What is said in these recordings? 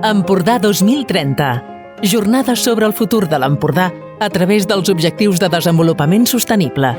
Empordà 2030. Jornades sobre el futur de l'Empordà a través dels Objectius de Desenvolupament Sostenible.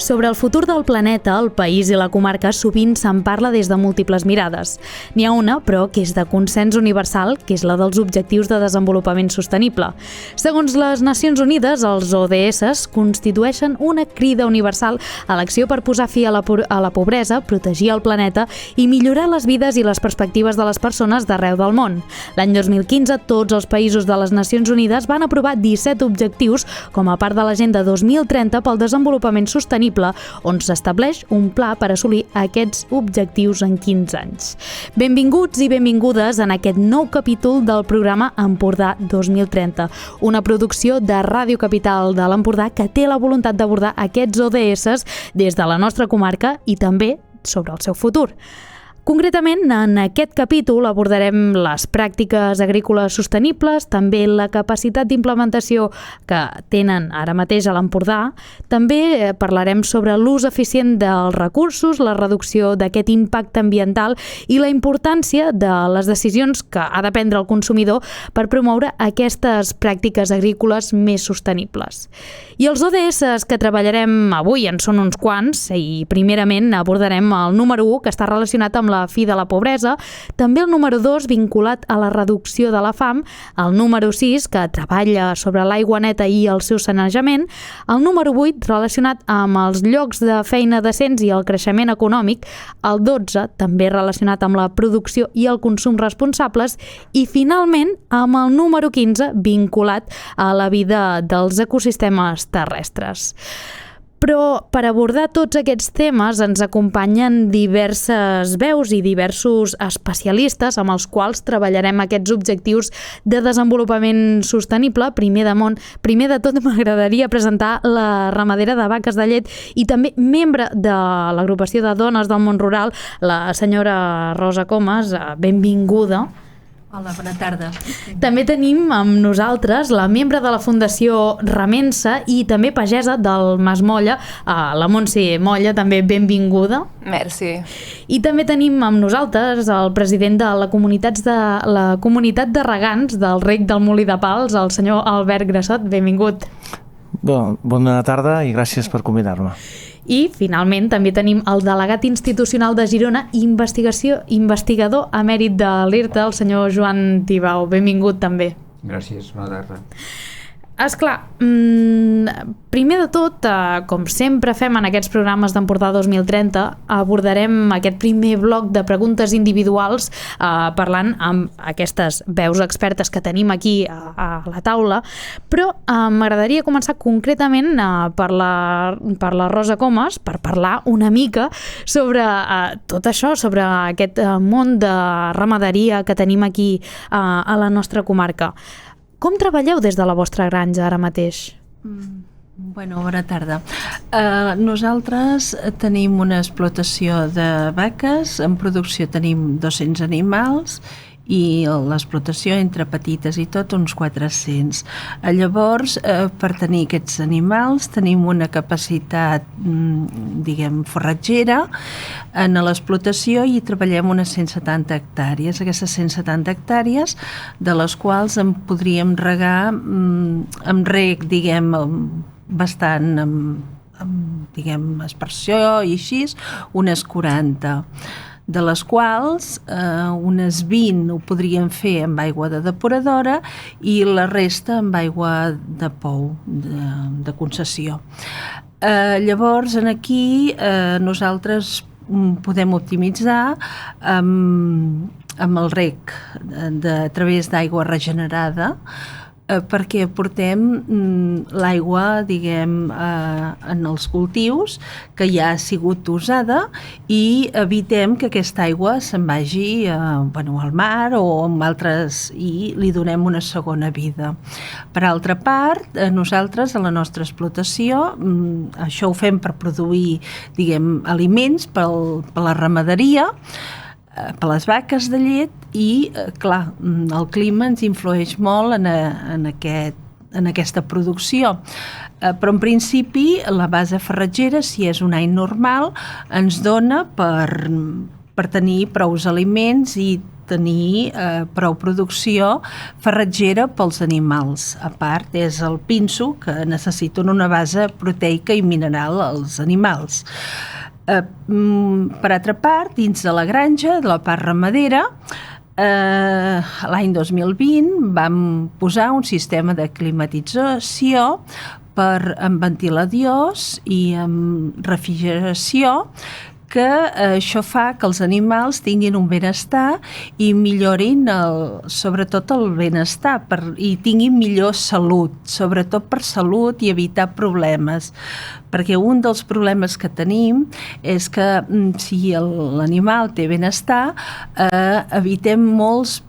Sobre el futur del planeta, el país i la comarca sovint se'n parla des de múltiples mirades. N'hi ha una, però, que és de consens universal, que és la dels Objectius de Desenvolupament Sostenible. Segons les Nacions Unides, els ODS constitueixen una crida universal a l'acció per posar fi a la pobresa, protegir el planeta i millorar les vides i les perspectives de les persones d'arreu del món. L'any 2015, tots els països de les Nacions Unides van aprovar 17 objectius com a part de l'Agenda 2030 pel desenvolupament sostenible, on s'estableix un pla per assolir aquests objectius en 15 anys. Benvinguts i benvingudes en aquest nou capítol del programa Empordà 2030, una producció de Ràdio Capital de l'Empordà que té la voluntat d'abordar aquests ODS des de la nostra comarca i també sobre el seu futur. Concretament, en aquest capítol abordarem les pràctiques agrícoles sostenibles, també la capacitat d'implementació que tenen ara mateix a l'Empordà. També parlarem sobre l'ús eficient dels recursos, la reducció d'aquest impacte ambiental i la importància de les decisions que ha de prendre el consumidor per promoure aquestes pràctiques agrícoles més sostenibles. I els ODS que treballarem avui en són uns quants i primerament abordarem el número 1, que està relacionat amb la fi de la pobresa, també el número 2 vinculat a la reducció de la fam, el número 6 que treballa sobre l'aigua neta i el seu sanejament, el número 8 relacionat amb els llocs de feina decents i el creixement econòmic, el 12 també relacionat amb la producció i el consum responsables i finalment amb el número 15 vinculat a la vida dels ecosistemes terrestres. Però per abordar tots aquests temes ens acompanyen diverses veus i diversos especialistes amb els quals treballarem aquests objectius de desenvolupament sostenible. Primer de tot m'agradaria presentar la ramadera de vaques de llet i també membre de l'agrupació de dones del món rural, la senyora Rosa Comas. Benvinguda. Hola, bona tarda. També tenim amb nosaltres la membre de la Fundació Remensa i també pagesa del Mas Molla, la Montse Molla, també benvinguda. Merci. I també tenim amb nosaltres el president de la comunitat de regants del Rec del Molí de Pals, el senyor Albert Grassot. Benvingut. Bona tarda i gràcies per convidar-me. I, finalment, també tenim el delegat institucional de Girona i investigador emèrit de l'IRTA, el senyor Joan Tibau. Benvingut, també. Gràcies, bona tarda. Esclar, primer de tot, com sempre fem en aquests programes d'Empordà 2030, abordarem aquest primer bloc de preguntes individuals parlant amb aquestes veus expertes que tenim aquí a la taula, però m'agradaria començar concretament per la Rosa Comas, per parlar una mica sobre tot això, sobre aquest món de ramaderia que tenim aquí a la nostra comarca. Com treballeu des de la vostra granja ara mateix? Bona tarda. Nosaltres tenim una explotació de vaques, en producció tenim 200 animals i l'explotació entre petites i tot uns 400. Llavors, per tenir aquests animals tenim una capacitat, forratgera en l'explotació i treballem unes 170 hectàrees. Aquestes 170 hectàrees, de les quals en podríem regar amb reg, bastant amb aspersió i així, unes 40. De les quals unes 20 ho podríem fer amb aigua de depuradora i la resta amb aigua de pou, de concessió. Llavors, aquí nosaltres podem optimitzar amb el reg a través d'aigua regenerada, perquè portem l'aigua, en els cultius que ja ha sigut usada i evitem que aquesta aigua se'n vagi al mar o amb altres i li donem una segona vida. Per altra part, nosaltres a la nostra explotació, això ho fem per produir, aliments per la ramaderia, per les vaques de llet i, clar, el clima ens influeix molt en aquesta producció. Però en principi la base farratgera, si és un any normal, ens dona per per tenir prous aliments i tenir prou producció farratgera pels animals. A part, és el pinso, que necessita una base proteica i mineral als animals. Per altra part, dins de la granja, de la part ramadera, l'any 2020 vam posar un sistema de climatització amb ventiladors i amb refrigeració, que això fa que els animals tinguin un benestar i millorin sobretot el benestar i tinguin millor salut, sobretot per salut i evitar problemes. Perquè un dels problemes que tenim és que si l'animal té benestar, evitem molts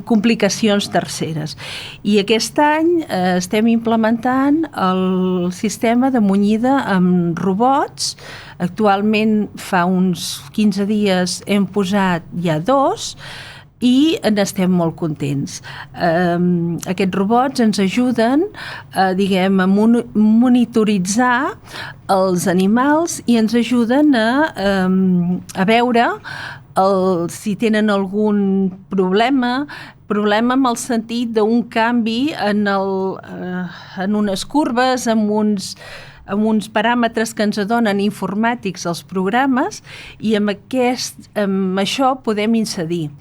complicacions terceres. I aquest any estem implementant el sistema de munyida amb robots. Actualment, fa uns 15 dies hem posat ja 2 i n'estem molt contents. Aquests robots ens ajuden a monitoritzar els animals i ens ajuden a veure si tenen algun problema en el sentit d'un canvi en unes curves, amb uns paràmetres que ens donen informàtics als programes, i amb això podem incidir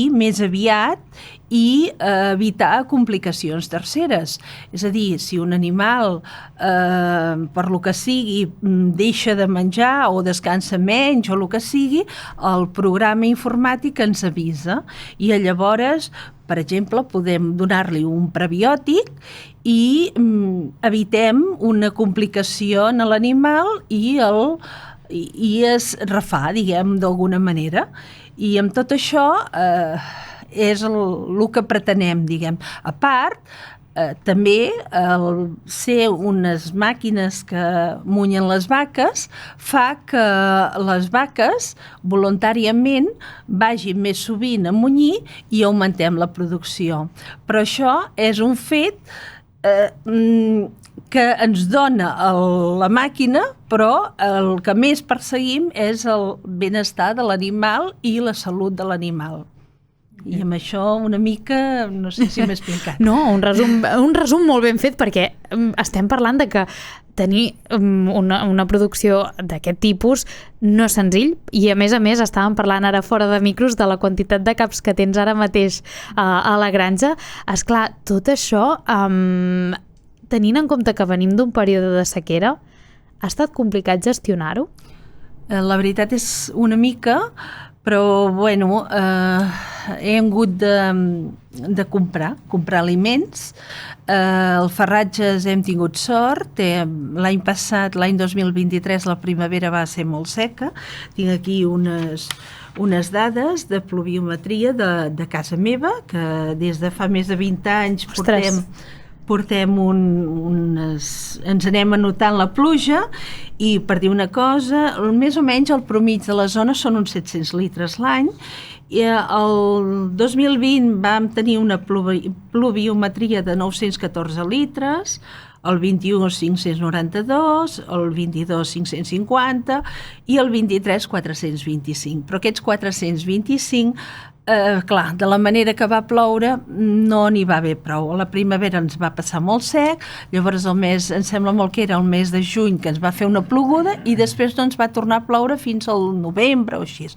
més aviat i evitar complicacions terceres. És a dir, si un animal, per lo que sigui, deixa de menjar o descansa menys o el que sigui, el programa informàtic ens avisa i llavors, per exemple, podem donar-li un prebiòtic i evitem una complicació en l'animal i es refà, d'alguna manera. I amb tot això és el que pretenem, A part, també ser unes màquines que munyen les vaques fa que les vaques voluntàriament vagin més sovint a munyir i augmentem la producció. Però això és un fet que ens dona la màquina, però el que més perseguim és el benestar de l'animal i la salut de l'animal. I amb això una mica, no sé si m'he explicat. No, un resum molt ben fet, perquè estem parlant de que tenir una producció d'aquest tipus no és senzill, i a més estàvem parlant ara fora de micros de la quantitat de caps que tens ara mateix a la granja. Esclar, tot això, tenint en compte que venim d'un període de sequera, ha estat complicat gestionar-ho? La veritat és una mica, però bueno, hem hagut de comprar aliments. El farratges hem tingut sort. L'any passat, l'any 2023, la primavera va ser molt seca. Tinc aquí unes dades de pluviometria de casa meva, que des de fa més de 20 anys ens anem anotant la pluja, i per dir una cosa, més o menys el promig de la zona són uns 700 litres l'any. I el 2020 vam tenir una pluviometria de 914 litres, el 21 592, el 22 550 i el 23 425. Però aquests 425, clar, de la manera que va ploure no n'hi va haver prou. A la primavera ens va passar molt sec, llavors em sembla molt que era el mes de juny que ens va fer una ploguda i després no ens va tornar a ploure fins al novembre o així.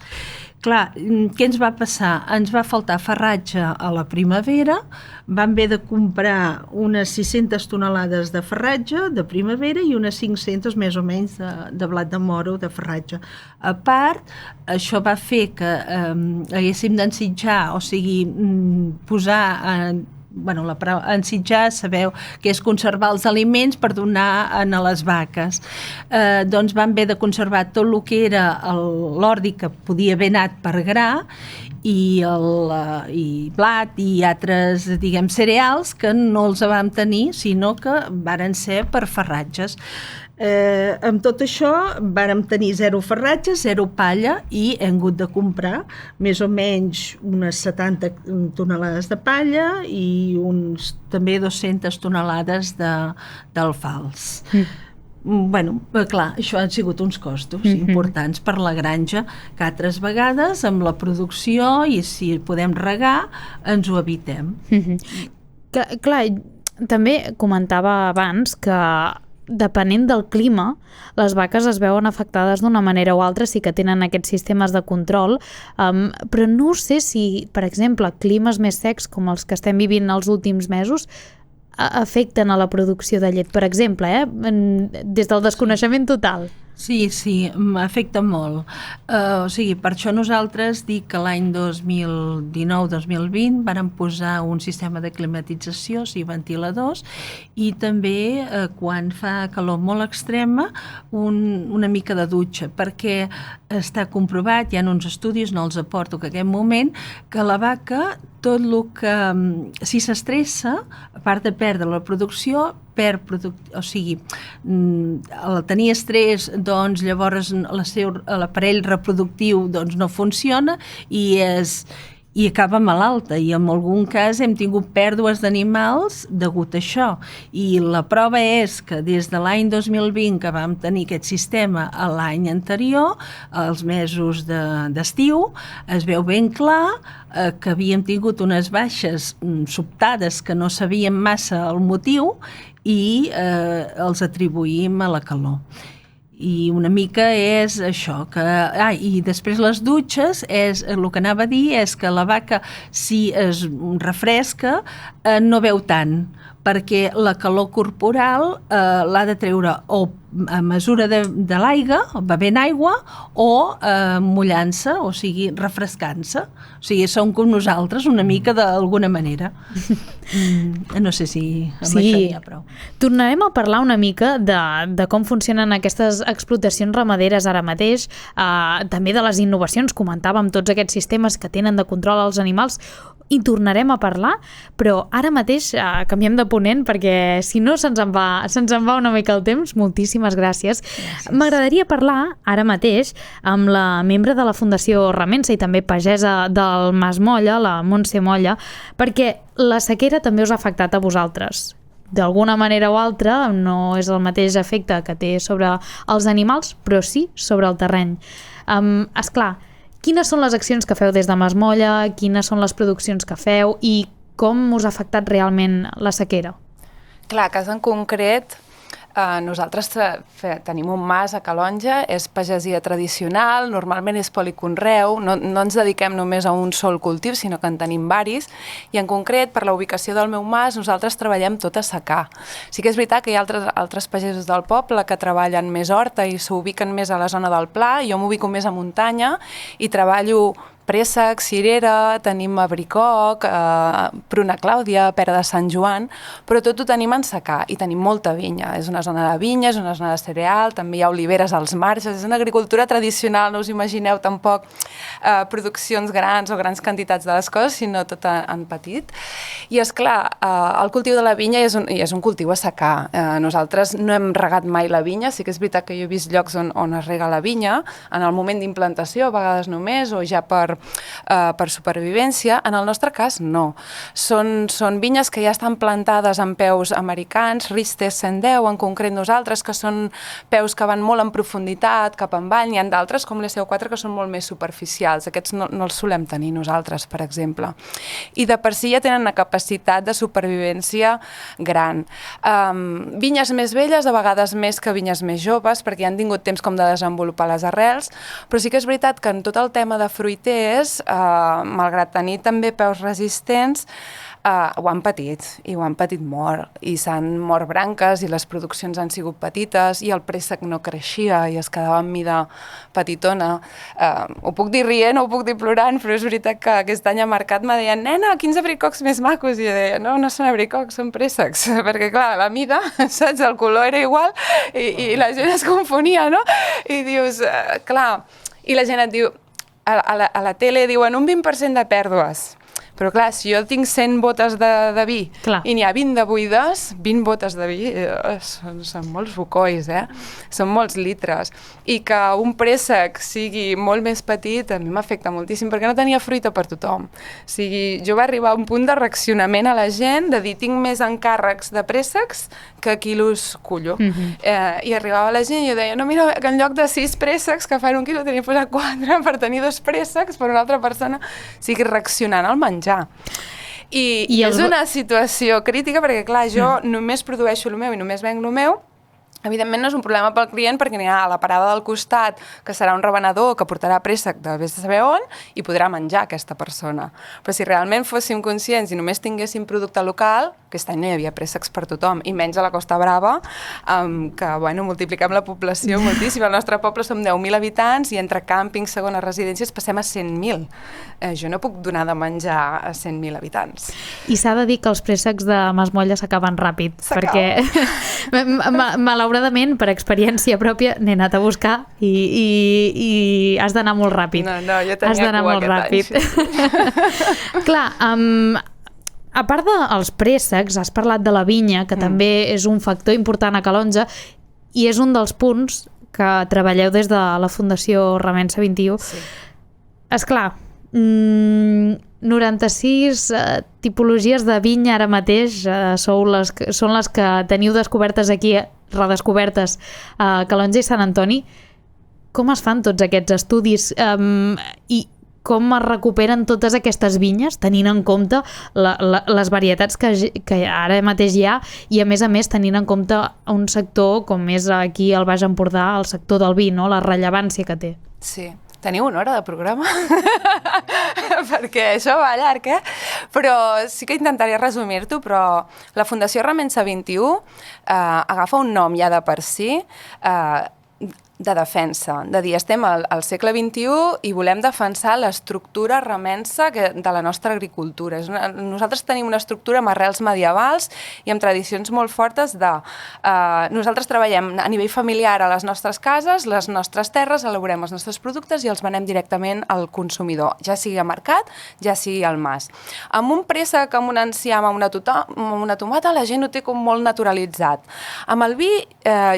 Clar, què ens va passar? Ens va faltar farratge a la primavera, vam haver de comprar unes 600 tonelades de farratge de primavera i unes 500 més o menys de blat de moro de farratge. A part, això va fer que haguéssim d'ensitjar, o sigui, posar ensitjar, sabeu que és conservar els aliments per donar a les vaques. Doncs vam haver de conservar tot el que era l'ordi, que podia haver anat per gra, i blat i altres, cereals, que no els vam tenir, sinó que varen ser per farratges. Amb tot això vàrem tenir 0 farratge, 0 palla, i hem hagut de comprar més o menys unes 70 tonelades de palla i també 200 tonelades d'alfals. Bueno, clar, això han sigut uns costos importants per la granja, que altres vegades amb la producció, i si podem regar, ens ho evitem. Clar, també comentava abans que depenent del clima, les vaques es veuen afectades d'una manera o altra, sí que tenen aquests sistemes de control, però no sé si, per exemple, climes més secs com els que estem vivint els últims mesos afecten a la producció de llet, per exemple, des del desconeixement total. Sí, m'afecta molt. O sigui, per això nosaltres dic que l'any 2019-2020 vàrem posar un sistema de climatització, ventiladors, i també quan fa calor molt extrema una mica de dutxa, perquè està comprovat, hi ha uns estudis, no els aporto que en aquest moment, que la vaca, tot el que, si s'estressa, a part de perdre la producció, o sigui, al tenir estrès, doncs llavors l'aparell reproductiu doncs, no funciona i acaba malalta, i en algun cas hem tingut pèrdues d'animals degut a això, i la prova és que des de l'any 2020 que vam tenir aquest sistema a l'any anterior, als mesos d'estiu, es veu ben clar que havíem tingut unes baixes sobtades que no sabíem massa el motiu i els atribuïm a la calor. I una mica és això, i després les dutxes, el que anava a dir és que la vaca, si es refresca, no veu tant, perquè la calor corporal l'ha de treure o a mesura de l'aigua, bevent aigua, o mullant-se, o sigui, refrescant-se. O sigui, som com nosaltres, una mica d'alguna manera. No sé si amb això n'hi ha prou. Tornarem a parlar una mica de com funcionen aquestes explotacions ramaderes ara mateix, també de les innovacions, comentàvem tots aquests sistemes que tenen de control als animals, i tornarem a parlar, però ara mateix canviem de ponent perquè si no se'ns en va una mica el temps. Moltíssimes gràcies. M'agradaria parlar ara mateix amb la membre de la Fundació Remensa i també pagesa del Mas Molla, la Montse Molla, perquè la sequera també us ha afectat a vosaltres. D'alguna manera o altra, no és el mateix efecte que té sobre els animals, però sí sobre el terreny. Esclar, quines són les accions que feu des de Mas Molla, quines són les produccions que feu i com us ha afectat realment la sequera? Clar, cas en concret, nosaltres tenim un mas a Calonja, és pagesia tradicional, normalment és policonreu, no ens dediquem només a un sol cultiu, sinó que en tenim varis, i en concret, per la ubicació del meu mas, nosaltres treballem tot a secà. Sí que és veritat que hi ha altres pagesos del poble que treballen més horta i s'ubiquen més a la zona del Pla, jo m'ubico més a muntanya i treballo préssec, cirera, tenim abricoc, pruna clàudia, pera de Sant Joan, però tot ho tenim en secà i tenim molta vinya. És una zona de vinya, és una zona de cereal, també hi ha oliveres als marges, és una agricultura tradicional, no us imagineu tampoc produccions grans o grans quantitats de les coses, sinó tot en petit. I és clar, el cultiu de la vinya és un cultiu a secà. Nosaltres no hem regat mai la vinya, sí que és veritat que jo he vist llocs on es rega la vinya, en el moment d'implantació, a vegades només, o ja per supervivència. En el nostre cas, no. Són vinyes que ja estan plantades en peus americans, Ristes 110, en concret nosaltres, que són peus que van molt en profunditat, cap en avall. N'hi ha d'altres, com l'SO4, que són molt més superficials. Aquests no els solem tenir nosaltres, per exemple. I de per si ja tenen una capacitat de supervivència gran. Vinyes més velles, a vegades més que vinyes més joves, perquè ja han tingut temps com de desenvolupar les arrels, però sí que és veritat que en tot el tema de fruiters, malgrat tenir també peus resistents, ho han patit, i ho han patit molt, i s'han mort branques, i les produccions han sigut petites, i el préssec no creixia, i es quedava en mida petitona. Ho puc dir rient, ho puc dir plorant, però és veritat que aquest any al mercat me deien, nena, quins abricocs més macos, i jo deia, no són abricocs, són préssecs, perquè clar, la mida, saps, el color era igual, i la gent es confonia, no? I dius, clar, i la gent et diu, a la tele diuen un 20% de pèrdues. Però clar, si jo tinc 100 botes de vi Clar. i n'hi ha 20 de buides, 20 botes de vi són molts bocois, són molts litres. I que un préssec sigui molt més petit a mi m'afecta moltíssim perquè no tenia fruita per tothom. O sigui, jo va arribar a un punt de reaccionament a la gent de dir tinc més encàrrecs de préssecs que quilos cullo. I arribava la gent i jo deia, no, mira, que en lloc de 6 préssecs que fan 1 quilo tenia que posar 4 per tenir 2 préssecs per una altra persona. O sigui, reaccionant al menjar. I és una situació crítica perquè, clar, jo només produeixo el meu i només venc el meu. Evidentment no és un problema pel client perquè n'hi ha a la parada del costat que serà un revenedor que portarà préssec de vés de saber on i podrà menjar aquesta persona. Però si realment fóssim conscients i només tinguéssim producte local, aquest any no hi havia préssecs per tothom, i menys a la Costa Brava, que, bueno, multipliquem la població moltíssim. Al nostre poble som 10.000 habitants i entre càmpings, segones residències, passem a 100.000. Jo no puc donar de menjar a 100.000 habitants. I s'ha de dir que els préssecs de Masmolla s'acaben ràpid, perquè malauradament, per experiència pròpia, n'he anat a buscar i has d'anar molt ràpid. No, jo tenia cua aquest any. Sí. Clar, a part dels préssecs, has parlat de la vinya, que també és un factor important a Calonge, i és un dels punts que treballeu des de la Fundació Remença 21. Sí. Esclar, 96 tipologies de vinya ara mateix són les que teniu descobertes aquí, redescobertes a Calonge i Sant Antoni. Com es fan tots aquests estudis i com es recuperen totes aquestes vinyes tenint en compte les varietats que ara mateix hi ha i a més tenint en compte un sector com és aquí al Baix Empordà, el sector del vi, no? La rellevància que té? Sí. Teniu una hora de programa? Perquè això va llarg, Però sí que intentaré resumir-t'ho, però la Fundació Remença 21 agafa un nom ja de per si, de defensa, de dir estem al segle XXI i volem defensar l'estructura remença de la nostra agricultura. Nosaltres tenim una estructura amb arrels medievals i amb tradicions molt fortes de... Nosaltres treballem a nivell familiar a les nostres cases, les nostres terres, elaborem els nostres productes i els venem directament al consumidor, ja sigui a mercat, ja sigui al mas. Amb un préssec, amb un enciam, amb una tomata, la gent ho té com molt naturalitzat. Amb el vi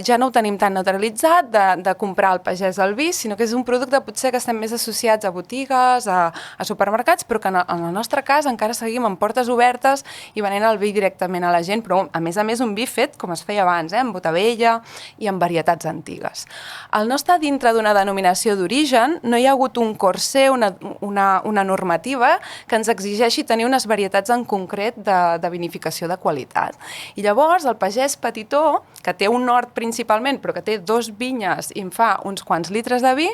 ja no ho tenim tan naturalitzat, de comprar al pagès el vi, sinó que és un producte potser que estem més associats a botigues, a supermercats, però que en el nostre cas encara seguim amb portes obertes i venent el vi directament a la gent, però a més un vi fet com es feia abans, amb botavella i amb varietats antigues. Al no estar dintre d'una denominació d'origen, no hi ha hagut un corsé, una normativa que ens exigeixi tenir unes varietats en concret de vinificació de qualitat. I llavors el pagès petitó, que té un hort principalment, però que té 2 vinyes i en fa uns quants litres de vi,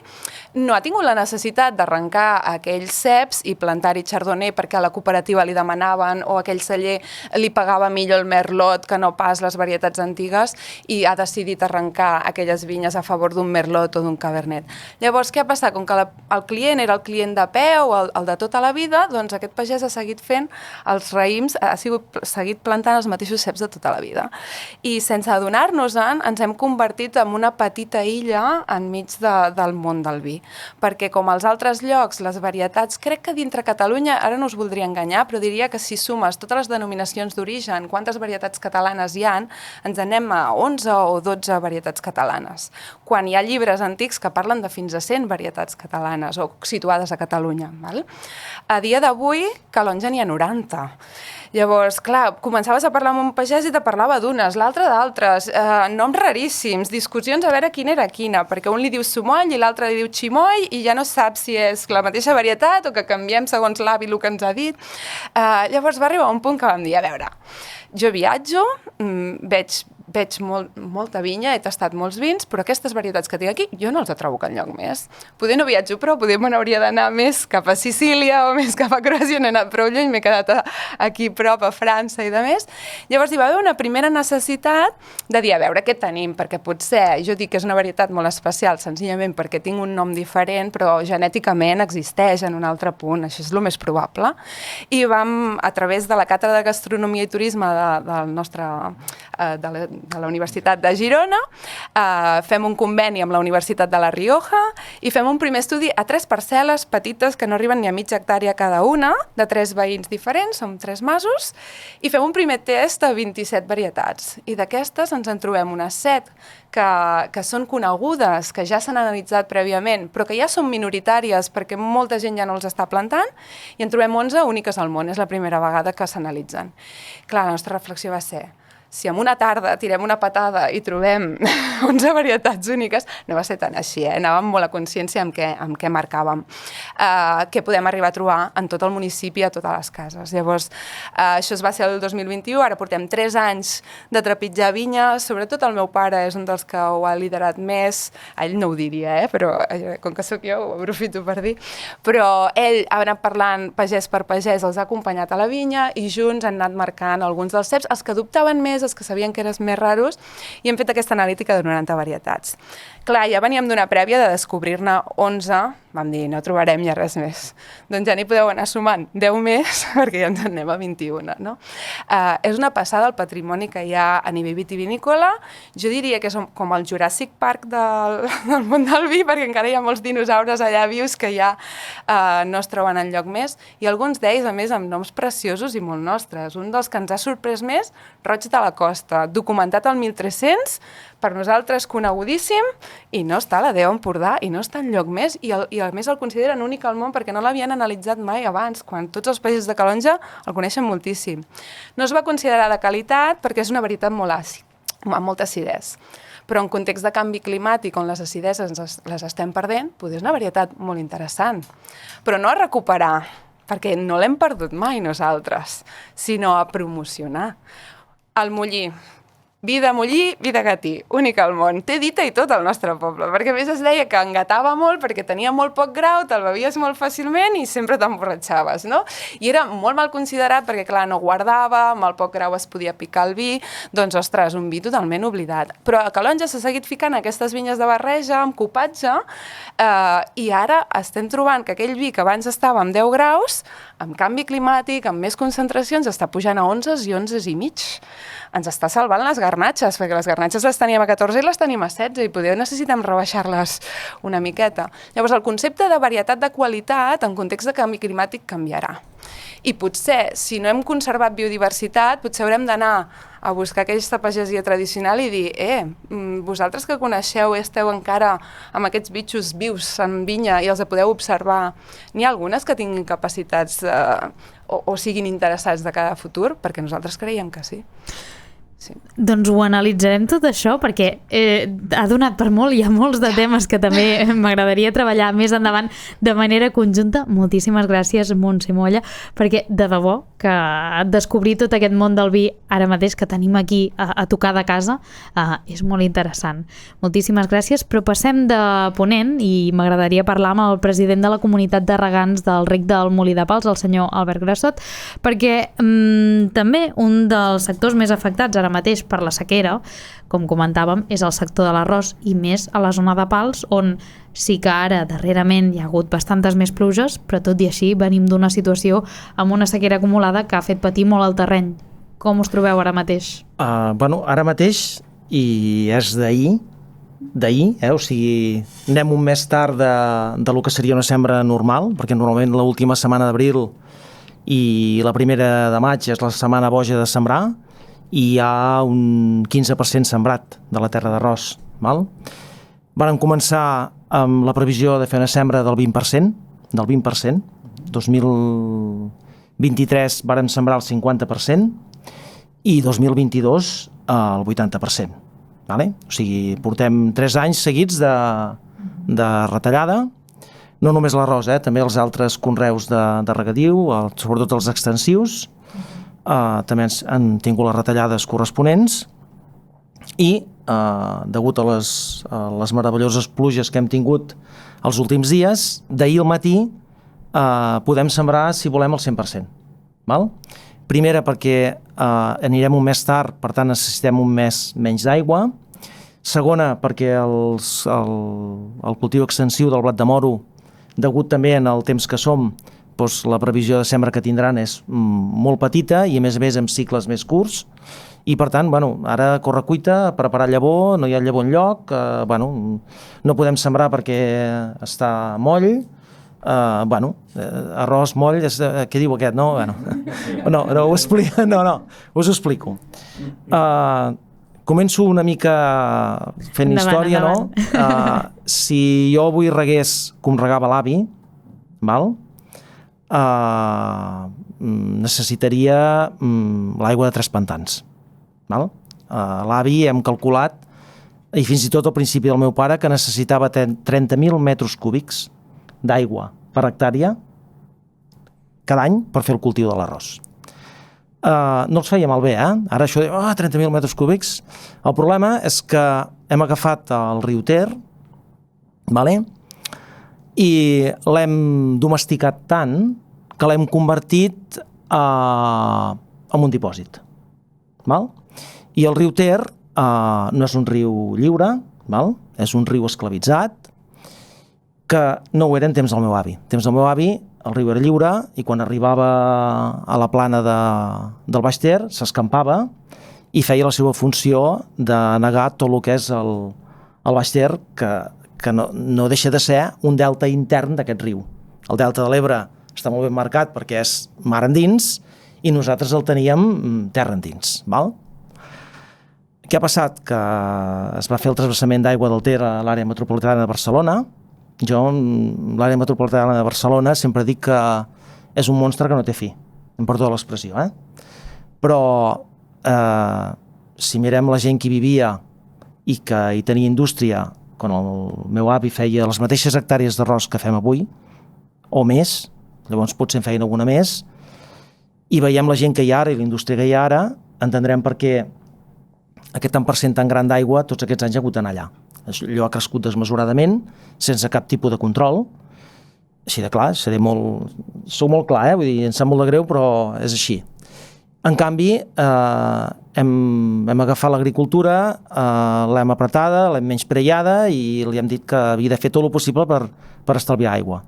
no ha tingut la necessitat d'arrencar aquells ceps i plantar-hi chardonnay perquè a la cooperativa li demanaven o aquell celler li pagava millor el merlot que no pas les varietats antigues i ha decidit arrencar aquelles vinyes a favor d'un merlot o d'un cabernet. Llavors, què ha passat? Com que el client era el client de peu, el de tota la vida, doncs aquest pagès ha seguit fent els raïms, ha seguit plantant els mateixos ceps de tota la vida. I sense adonar-nos-en, ens hem convertit en una petita illa enmig del món del vi. Perquè com als altres llocs, les varietats, crec que dintre Catalunya, ara no us voldria enganyar, però diria que si sumes totes les denominacions d'origen, quantes varietats catalanes hi ha, ens anem a 11 o 12 varietats catalanes. Quan hi ha llibres antics que parlen de fins a 100 varietats catalanes o situades a Catalunya. Val? A dia d'avui, Calonge n'hi ha 90. Llavors, clar, començaves a parlar amb un pagès i te parlava d'unes, l'altre d'altres, noms raríssims, discussions a veure quina era quina, perquè un li diu sumoll i l'altre li diu ximoll i ja no saps si és la mateixa varietat o que canviem segons l'avi el que ens ha dit. Llavors va arribar un punt que vam dir, a veure, jo viatjo, veig molta vinya, he tastat molts vins, però aquestes varietats que tinc aquí jo no els trobo cap lloc més. Poder no viatjo prou, poder me n'hauria d'anar més cap a Sicília o més cap a Croàcia, no he anat prou lluny, m'he quedat aquí prop, a França i de més. Llavors hi va haver una primera necessitat de dir, a veure què tenim, perquè potser, jo dic que és una varietat molt especial, senzillament perquè tinc un nom diferent, però genèticament existeix en un altre punt, això és el més probable. I vam, a través de la Càtedra de Gastronomia i Turisme del nostre de la Universitat de Girona, fem un conveni amb la Universitat de La Rioja i fem un primer estudi a 3 parcel·les petites que no arriben ni a mitja hectàrea cada una, de 3 veïns diferents, som 3 masos, i fem un primer test de 27 varietats. I d'aquestes ens en trobem unes 7 que són conegudes, que ja s'han analitzat prèviament, però que ja són minoritàries perquè molta gent ja no els està plantant, i en trobem 11 úniques al món. És la primera vegada que s'analitzen. Clar, la nostra reflexió va ser: si en una tarda tirem una patada i trobem 11 varietats úniques, no va ser tan així, anàvem molt a consciència amb què marcàvem, què podem arribar a trobar en tot el municipi, a totes les cases. Llavors, això es va ser el 2021, ara portem 3 anys de trepitjar vinyes, sobretot el meu pare és un dels que ho ha liderat més, ell no ho diria, però com que sóc jo ho aprofito per dir, però ell ha anat parlant pagès per pagès, els ha acompanyat a la vinya i junts han anat marcant alguns dels ceps, els que dubtaven més, els que sabien que eren més raros, i hem fet aquesta analítica de 90 varietats. Clar, ja veníem d'una prèvia de descobrir-ne 11, vam dir, no trobarem ja res més. Doncs ja n'hi podeu anar sumant 10 més, perquè ja ens en anem a 21, no? És una passada el patrimoni que hi ha a nivell vitivinícola. Jo diria que és com el Jurassic Park del món del vi, perquè encara hi ha molts dinosaures allà vius que ja no es troben enlloc més, i alguns d'ells, a més, amb noms preciosos i molt nostres. Un dels que ens ha sorprès més, Roig de la Costa, documentat al 1300, per nosaltres conegudíssim, i no està a la DEO Empordà, i no està enlloc més, i a més el consideren únic al món perquè no l'havien analitzat mai abans, quan tots els països de Calonja el coneixen moltíssim. No es va considerar de qualitat perquè és una varietat molt àcida, amb molta acidesa. Però en context de canvi climàtic, on les acideses les estem perdent, potser és una varietat molt interessant. Però no a recuperar, perquè no l'hem perdut mai nosaltres, sinó a promocionar. El Mollí. Vi de Mollí, vi de Gatí, únic al món. Té dita i tot al nostre poble, perquè a més es deia que engatava molt perquè tenia molt poc grau, te'l bevies molt fàcilment i sempre t'emborratxaves, no? I era molt mal considerat perquè, clar, no guardava, amb el poc grau es podia picar el vi, doncs, ostres, un vi totalment oblidat. Però a Calonja s'ha seguit ficant aquestes vinyes de barreja, amb copatge, i ara estem trobant que aquell vi que abans estava amb 10 graus, amb canvi climàtic, amb més concentracions, està pujant a 11 i 11 i mig. Ens està salvant les garnatxes, perquè les garnatxes les teníem a 14 i les tenim a 16, i potser necessitem rebaixar-les una miqueta. Llavors, el concepte de varietat de qualitat en context de canvi climàtic canviarà. I potser, si no hem conservat biodiversitat, potser haurem d'anar a buscar aquesta pagesia tradicional i dir, vosaltres que coneixeu i esteu encara amb aquests bitxos vius en vinya i els podeu observar, n'hi ha algunes que tinguin capacitats o siguin interessats de cada futur? Perquè nosaltres creiem que sí. Sí. Doncs ho analitzarem tot això perquè ha donat per molt, hi ha molts de temes que també m'agradaria treballar més endavant de manera conjunta. Moltíssimes gràcies, Montse Molla, perquè de debò que descobrir tot aquest món del vi ara mateix que tenim aquí a tocar de casa és molt interessant. Moltíssimes gràcies, però passem de ponent i m'agradaria parlar amb el president de la comunitat de regants del Rec del Molí de Pals, el senyor Albert Grassot, perquè també un dels sectors més afectats ara mateix per la sequera, com comentàvem, és el sector de l'arròs i més a la zona de Pals, on sí que ara darrerament hi ha hagut bastantes més pluges, però tot i així venim d'una situació amb una sequera acumulada que ha fet patir molt el terreny. Com us trobeu ara mateix? Ara mateix, i és d'ahir, o sigui, anem un mes tard de lo que seria una sembra normal, perquè normalment l'última setmana d'abril i la primera de maig és la setmana boja de sembrar, i hi ha un 15% sembrat de la terra d'arròs. Vàrem començar amb la previsió de fer una sembra del 20%, 2023 vàrem sembrar el 50% i 2022 el 80%. O sigui, portem 3 anys seguits de retallada, no només l'arròs, també els altres conreus de regadiu, sobretot els extensius, també han tingut les retallades corresponents i degut a les meravelloses pluges que hem tingut els últims dies, d'ahir al matí podem sembrar, si volem, el 100%. Primera, perquè anirem un mes tard, per tant necessitem un mes menys d'aigua. Segona, perquè el cultiu extensiu del blat de moro, degut també en el temps que som, la previsió de sembra que tindran és molt petita i a més amb cicles més curts, i per tant, ara a correcuita, preparar llavor, no hi ha llavor enlloc, no podem sembrar perquè està moll, arròs moll, què diu aquest? No, no ho explico, us ho explico. Començo una mica fent història, no? Si jo avui regués com regava l'avi, necessitaria l'aigua de 3 pantans. L'avi hem calculat, i fins i tot al principi del meu pare, que necessitava 30.000 metres cúbics d'aigua per hectàrea cada any per fer el cultiu de l'arròs. No els feia malbé, Ara això de 30.000 metres cúbics. El problema és que hem agafat el riu Ter, i l'hem domesticat tant que l'hem convertit en un dipòsit. I el riu Ter no és un riu lliure, és un riu esclavitzat, que no ho era en temps del meu avi. En temps del meu avi el riu era lliure i quan arribava a la plana del Baix Ter s'escampava i feia la seva funció de negar tot el que és el Baix Ter, que no deixa de ser un delta intern d'aquest riu. El delta de l'Ebre està molt ben marcat perquè és mar endins i nosaltres el teníem terra endins. Què ha passat? Que es va fer el transvasament d'aigua del Ter a l'àrea metropolitana de Barcelona. Jo, l'àrea metropolitana de Barcelona, sempre dic que és un monstre que no té fi. Em perdó l'expressió, Però si mirem la gent que hi vivia i que hi tenia indústria, quan el meu avi feia les mateixes hectàrees d'arròs que fem avui, o més, llavors potser en feien alguna més, i veiem la gent que hi ha ara i la indústria que hi ha ara, entendrem per què aquest tant per cent tan gran d'aigua tots aquests anys ha hagut d'anar allà. Allò ha crescut desmesuradament, sense cap tipus de control. Així de clar, sou molt clar, vull dir, em sap molt de greu, però és així. En canvi, hem agafat l'agricultura, l'hem apretada, l'hem menyspreada i li hem dit que havia de fer tot el possible per estalviar aigua.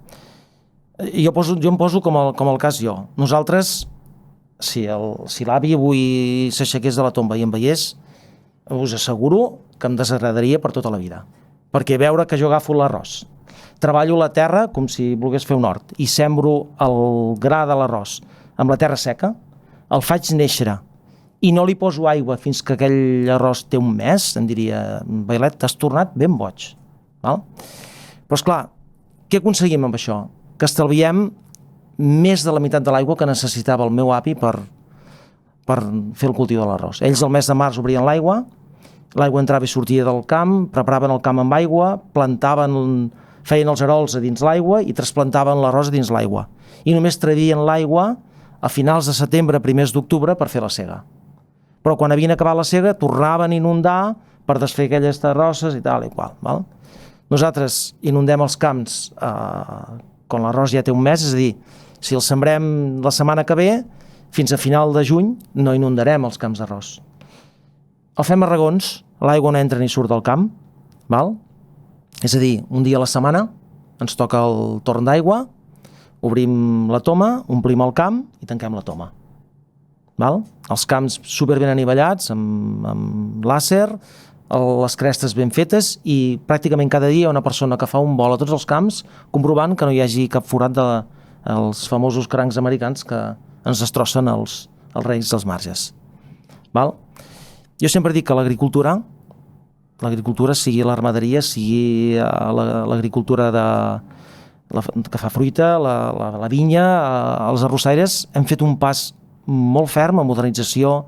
Jo em poso com el cas jo. Nosaltres, si l'avi avui s'aixequés de la tomba i em veiés, us asseguro que em desagradaria per tota la vida. Perquè veure que jo agafo l'arròs, treballo la terra com si volgués fer un hort i sembro el gra de l'arròs amb la terra seca, el faig néixer i no li poso aigua fins que aquell arròs té un mes, em diria, Bailet, t'has tornat ben boig. Però esclar, què aconseguim amb això? Que estalviem més de la meitat de l'aigua que necessitava el meu avi per fer el cultiu de l'arròs. Ells al mes de març obrien l'aigua entrava i sortia del camp, preparaven el camp amb aigua, feien els erols a dins l'aigua i trasplantaven l'arròs a dins l'aigua. I només traien l'aigua a finals de setembre, primers d'octubre, per fer la sega. Però quan havien acabat la sega, tornaven a inundar per desfer aquelles terrosses i tal i qual. Nosaltres inundem els camps quan l'arròs ja té un mes, és a dir, si el sembrem la setmana que ve, fins a final de juny no inundarem els camps d'arròs. El fem a regons, l'aigua no entra ni surt del camp, és a dir, un dia a la setmana ens toca el torn d'aigua, obrim la toma, omplim el camp i tanquem la toma. Els camps superben anivellats, amb làser, les crestes ben fetes i pràcticament cada dia hi ha una persona que fa un vol a tots els camps comprovant que no hi hagi cap forat dels famosos crancs americans que ens destrossen els reis dels marges. Jo sempre dic que l'agricultura, sigui la ramaderia, sigui l'agricultura que fa fruita, la vinya, els arrossaires, hem fet un pas molt ferm a modernització,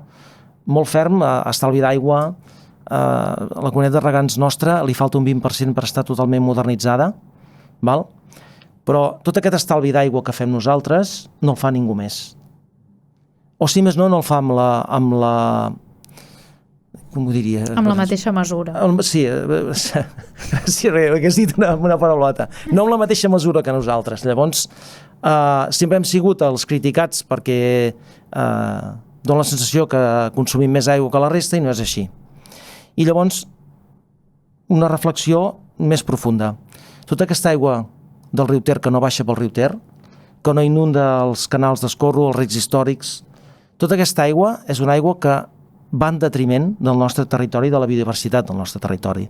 molt ferm a estalvi d'aigua. La comunitat de regants nostra li falta un 20% per estar totalment modernitzada, però tot aquest estalvi d'aigua que fem nosaltres no el fa ningú més. O si més no el fa amb la com ho diria? Amb la mateixa mesura. Sí, hagués dit una paraulota. No amb la mateixa mesura que nosaltres. Llavors, sempre hem sigut els criticats perquè dona la sensació que consumim més aigua que la resta i no és així. I llavors, una reflexió més profunda. Tota aquesta aigua del riu Ter que no baixa pel riu Ter, que no inunda els canals d'escorro, els recs històrics, tota aquesta aigua és una aigua que va en detriment del nostre territori i de la biodiversitat del nostre territori.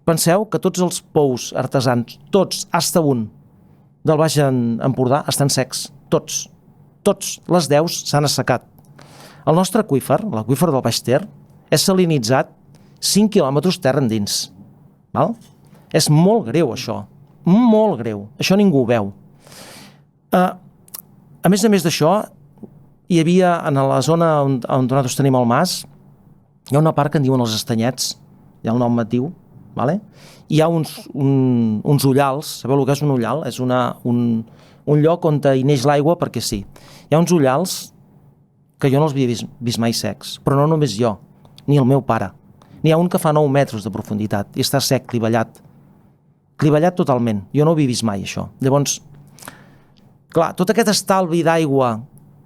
Penseu que tots els pous artesans, tots, hasta un, del Baix Empordà, estan secs. Tots. Les 10 s'han assecat. El nostre aqüífer, l'aqüífer del Baix Ter, és salinitzat 5 quilòmetres terra endins. Val? És molt greu, això. Molt greu. Això ningú ho veu. A més d'això, hi havia, en la zona on nosaltres tenim el mas, hi ha una part que en diuen els Estanyets, hi ha el nom matiu, vale? Hi ha uns ullals, sabeu el que és un ullal? És un lloc on hi neix l'aigua perquè sí. Hi ha uns ullals que jo no els havia vist mai secs, però no només jo, ni el meu pare. N'hi ha un que fa 9 metres de profunditat i està sec, clivellat totalment. Jo no ho havia vist mai, això. Llavors, clar, tot aquest estalvi d'aigua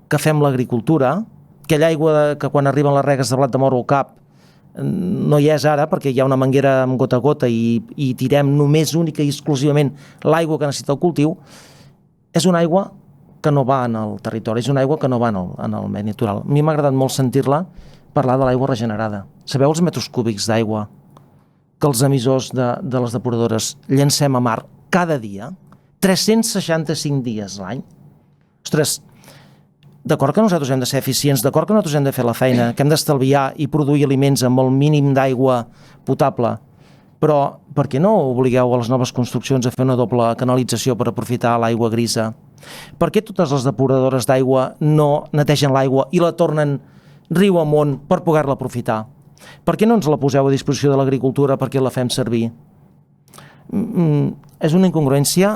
que fem l'agricultura, aquella aigua que quan arriben les regues de blat de moro al cap no hi és ara perquè hi ha una manguera amb gota a gota i tirem només única i exclusivament l'aigua que necessita el cultiu, és una aigua que no va en el territori, és una aigua que no va en el medi natural. A mi m'ha agradat molt sentir-la parlar de l'aigua regenerada. Sabeu els metres cúbics d'aigua que els emissors de les depuradores llancem a mar cada dia? 365 dies l'any? Ostres, d'acord que nosaltres hem de ser eficients, d'acord que nosaltres hem de fer la feina, que hem d'estalviar i produir aliments amb el mínim d'aigua potable, però per què no obligueu a les noves construccions a fer una doble canalització per aprofitar l'aigua grisa? Per què totes les depuradores d'aigua no netegen l'aigua i la tornen riu amunt per poder-la aprofitar? Per què no ens la poseu a disposició de l'agricultura perquè la fem servir? És una incongruència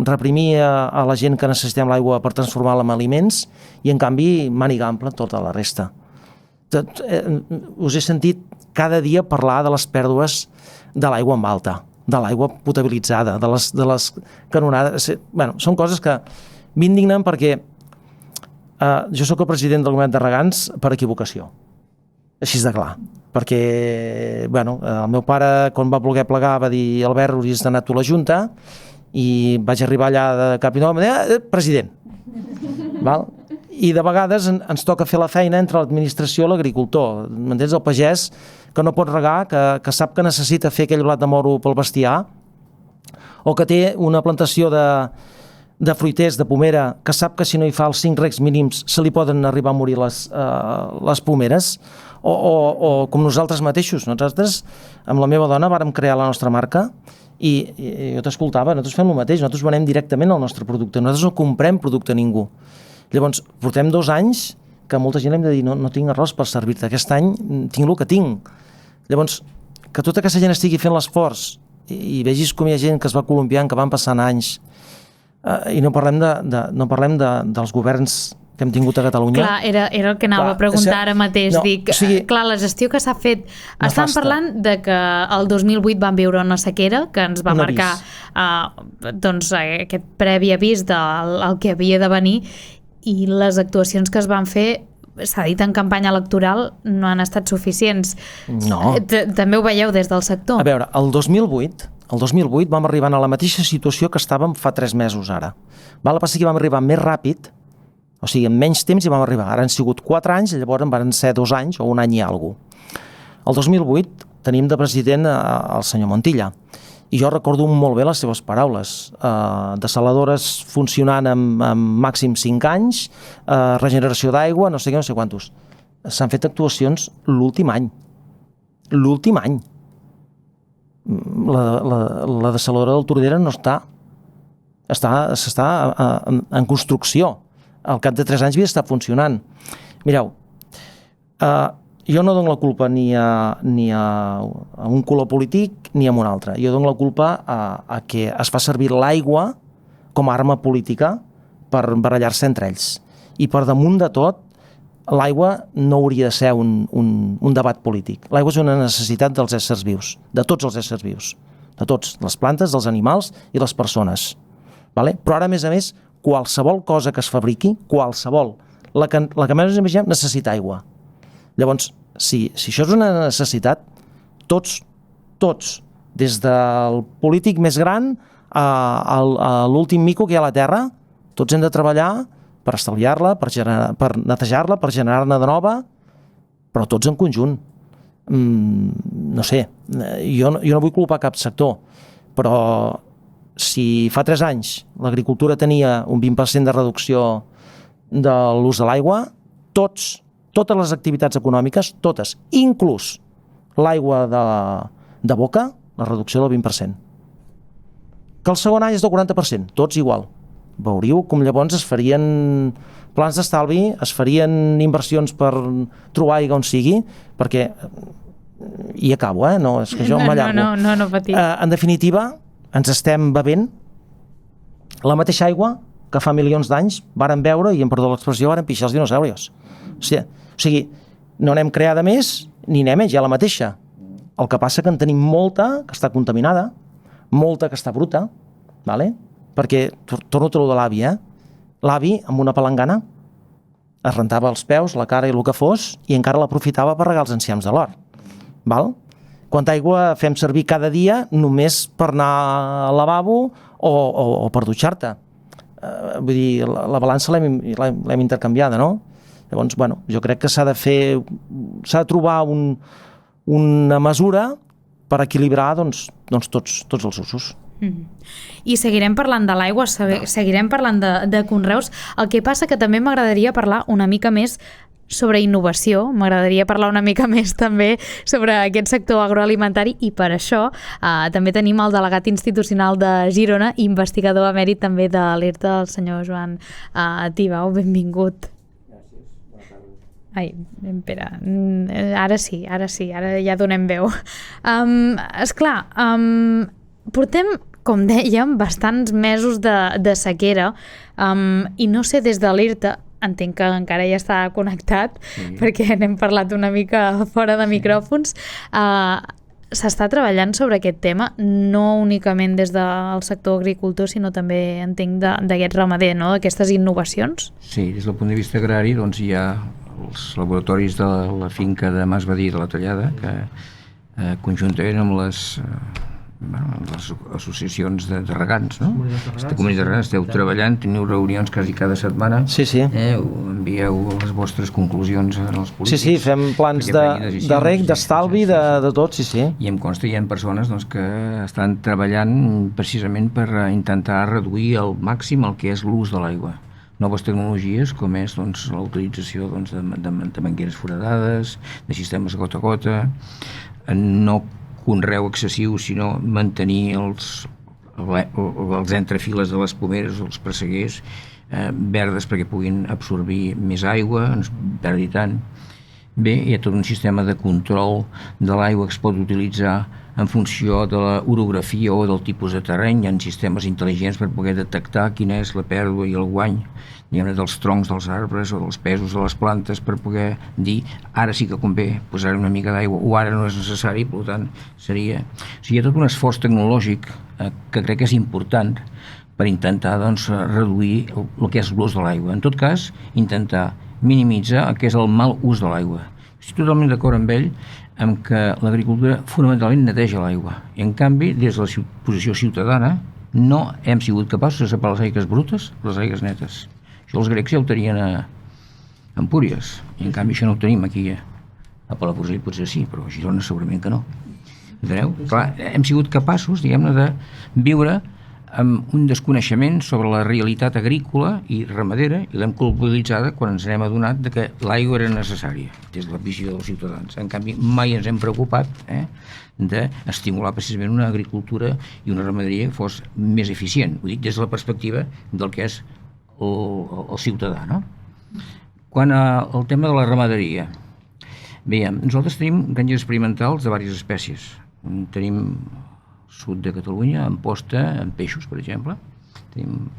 reprimir a la gent que necessitem l'aigua per transformar-la en aliments i en canvi màniga ampla tota la resta. Us he sentit cada dia parlar de les pèrdues de l'aigua en alta, de l'aigua potabilitzada, de les canonades. Bueno, són coses que m'indignen perquè jo sóc el president del govern de Regants per equivocació. Així de clar, perquè bueno, el meu pare quan va voler plegar va dir Albert, hauries d'anar tu a la Junta i vaig arribar allà de cap i nou i em va dir, president. Val? I de vegades ens toca fer la feina entre l'administració i l'agricultor. M'entens? El pagès que no pot regar, que sap que necessita fer aquell blat de moro pel bestiar o que té una plantació de fruiters, de pomera, que sap que si no hi fa els 5 regs mínims se li poden arribar a morir les pomeres, o com nosaltres mateixos. Nosaltres, amb la meva dona, vàrem crear la nostra marca i jo t'escoltava, nosaltres fem el mateix, nosaltres venem directament el nostre producte, nosaltres no comprem producte a ningú. Llavors, portem 2 anys que molta gent hem de dir no tinc arròs per servir-te, aquest any tinc el que tinc. Llavors, que tota aquesta gent estigui fent l'esforç i vegis com hi ha gent que es va columpiant, que van passant anys, i no parlem dels governs que hem tingut a Catalunya. Clar, era el que anava a preguntar ara mateix. No, Dic, clar, la gestió que s'ha fet... Estàvem parlant de que el 2008 vam viure una sequera que ens va marcar doncs, aquest previ avís del que havia de venir i les actuacions que es van fer, s'ha dit en campanya electoral, no han estat suficients. No. També ho veieu des del sector? A veure, el 2008 vam arribar a la mateixa situació que estàvem fa 3 mesos ara. El que passa que vam arribar més ràpid, o sigui, en menys temps hi vam arribar. Ara han sigut 4 anys, llavors van ser 2 anys o 1 any i alguna cosa. El 2008 tenim de president el senyor Montilla, i jo recordo molt bé les seves paraules. Desaladores funcionant amb màxim 5 anys, regeneració d'aigua, no sé què, no sé quantos. S'han fet actuacions l'últim any. L'últim any. La desaladora del Tordera no està en construcció. Al cap de 3 anys havia d'estar funcionant. Mireu, jo no dono la culpa ni a un color polític ni a un altre. Jo dono la culpa a que es fa servir l'aigua com a arma política per barallar-se entre ells. I per damunt de tot, l'aigua no hauria de ser un debat polític. L'aigua és una necessitat dels éssers vius, de tots els éssers vius, de tots, les plantes, dels animals i les persones. Vale? Però ara, a més, qualsevol cosa que es fabriqui, qualsevol, la que més imaginem, necessita aigua. Llavors, si això és una necessitat, tots, des del polític més gran a l'últim mico que hi ha a la Terra, tots hem de treballar per estalviar-la, per netejar-la, per generar-ne de nova però tots en conjunt. No sé, jo no vull culpar cap sector, però si fa 3 anys l'agricultura tenia un 20% de reducció de l'ús de l'aigua, totes les activitats econòmiques, totes, inclús l'aigua de boca, la reducció del 20%. Que el segon any és del 40%, tots igual. Veuríeu com llavors es farien plans d'estalvi, es farien inversions per trobar aigua on sigui, perquè, i acabo, no, és que jo m'allargo. No patir. En definitiva, ens estem bevent la mateixa aigua que fa milions d'anys varen beure, i em perdó l'expressió, varen pixar els dinosaurios. O sigui, no n'hem creada més ni n'hem menys, ja la mateixa. El que passa que en tenim molta que està contaminada, molta que està bruta, vale? Perquè, torno a trobar de l'avi, l'avi, amb una palangana, es rentava els peus, la cara i el que fos, i encara l'aprofitava per regar els enciams de l'hort. Val? Quanta aigua fem servir cada dia només per anar al lavabo o per dutxar-te? Vull dir, la balança l'hem intercanviada, no? Llavors, jo crec que s'ha de trobar una mesura per equilibrar tots els usos. I seguirem parlant de l'aigua, seguirem parlant de conreus. El que passa que també m'agradaria parlar una mica més sobre innovació, m'agradaria parlar una mica més també sobre aquest sector agroalimentari, i per això també tenim el delegat institucional de Girona, investigador emèrit també de l'ERTA, el senyor Joan Tibau. Benvingut. Ai, espera, ara sí, ara ja donem veu. Esclar, portem, com dèiem, bastants mesos de sequera, i no sé, des de l'ERTA, entenc que encara ja està connectat, perquè n'hem parlat una mica fora de micròfons, s'està treballant sobre aquest tema, no únicament des del sector agricultor, sinó també, entenc, d'aquest ramader, no?, d'aquestes innovacions? Sí, des del punt de vista agrari, doncs hi ha els laboratoris de la finca de Mas Badí de la Tallada, que conjuntament amb les associacions de regants, no? Aquesta comunitat de regants, esteu treballant, teniu reunions quasi cada setmana. Sí. Envieu les vostres conclusions als polítics. Sí, fem plans de reg, d'estalvi, de tot, sí. I em consta, hi ha persones que estan treballant precisament per intentar reduir al màxim el que és l'ús de l'aigua. Noves tecnologies, com és la utilització de mangueres foradades, de sistemes gota a gota, no conreu excessiu, sinó mantenir els entrefiles de les pomeres o els presseguers verdes perquè puguin absorbir més aigua, no es perdi tant. Bé, hi ha tot un sistema de control de l'aigua que es pot utilitzar en funció de l'orografia o del tipus de terreny. Hi ha sistemes intel·ligents per poder detectar quina és la pèrdua i el guany, diguem-ne, dels troncs dels arbres o dels pesos de les plantes, per poder dir ara sí que convé posar una mica d'aigua o ara no és necessari, per tant seria... O sigui, hi ha tot un esforç tecnològic que crec que és important per intentar reduir el que és l'ús de l'aigua. En tot cas, intentar minimitzar el que és el mal ús de l'aigua. Estic totalment d'acord amb ell en que l'agricultura fonamentalment neteja l'aigua. I en canvi, des de la posició ciutadana, no hem sigut capaços de separar les aigües brutes de les aigües netes. Això els grecs ja ho tenien a Empúries, i en canvi això no ho tenim aquí a Palafrugell, potser sí, però a Girona segurament que no. Enteneu? Clar, hem sigut capaços, diguem-ne, de viure amb un desconeixement sobre la realitat agrícola i ramadera, i l'hem culpabilitzada quan ens n'hem adonat que l'aigua era necessària, des de la visió dels ciutadans. En canvi, mai ens hem preocupat d'estimular precisament una agricultura i una ramaderia que fos més eficient. Ho dic des de la perspectiva del que és el ciutadà, no? Quant al tema de la ramaderia, veiem, nosaltres tenim granges experimentals de diverses espècies. Tenim sud de Catalunya, en posta, en peixos, per exemple. Tenim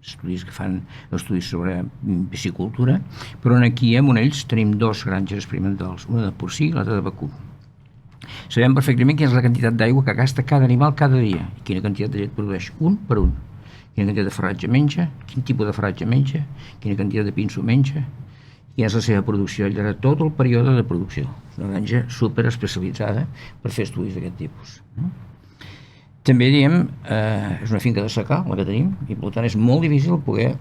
estudis que fan estudis sobre piscicultura, però aquí a Monells tenim 2 granges experimentals, una de porcí i l'altra de vacú. Sabem perfectament quina és la quantitat d'aigua que gasta cada animal cada dia i quina quantitat de llet produeix, un per un. Quina quantitat de farratge menja, quin tipus de farratge menja, quina quantitat de pinso menja, quina és la seva producció al llarg de tot el període de producció. Una granja super especialitzada per fer estudis d'aquest tipus. També diem, és una finca de secà, la que tenim, i per tant és molt difícil poder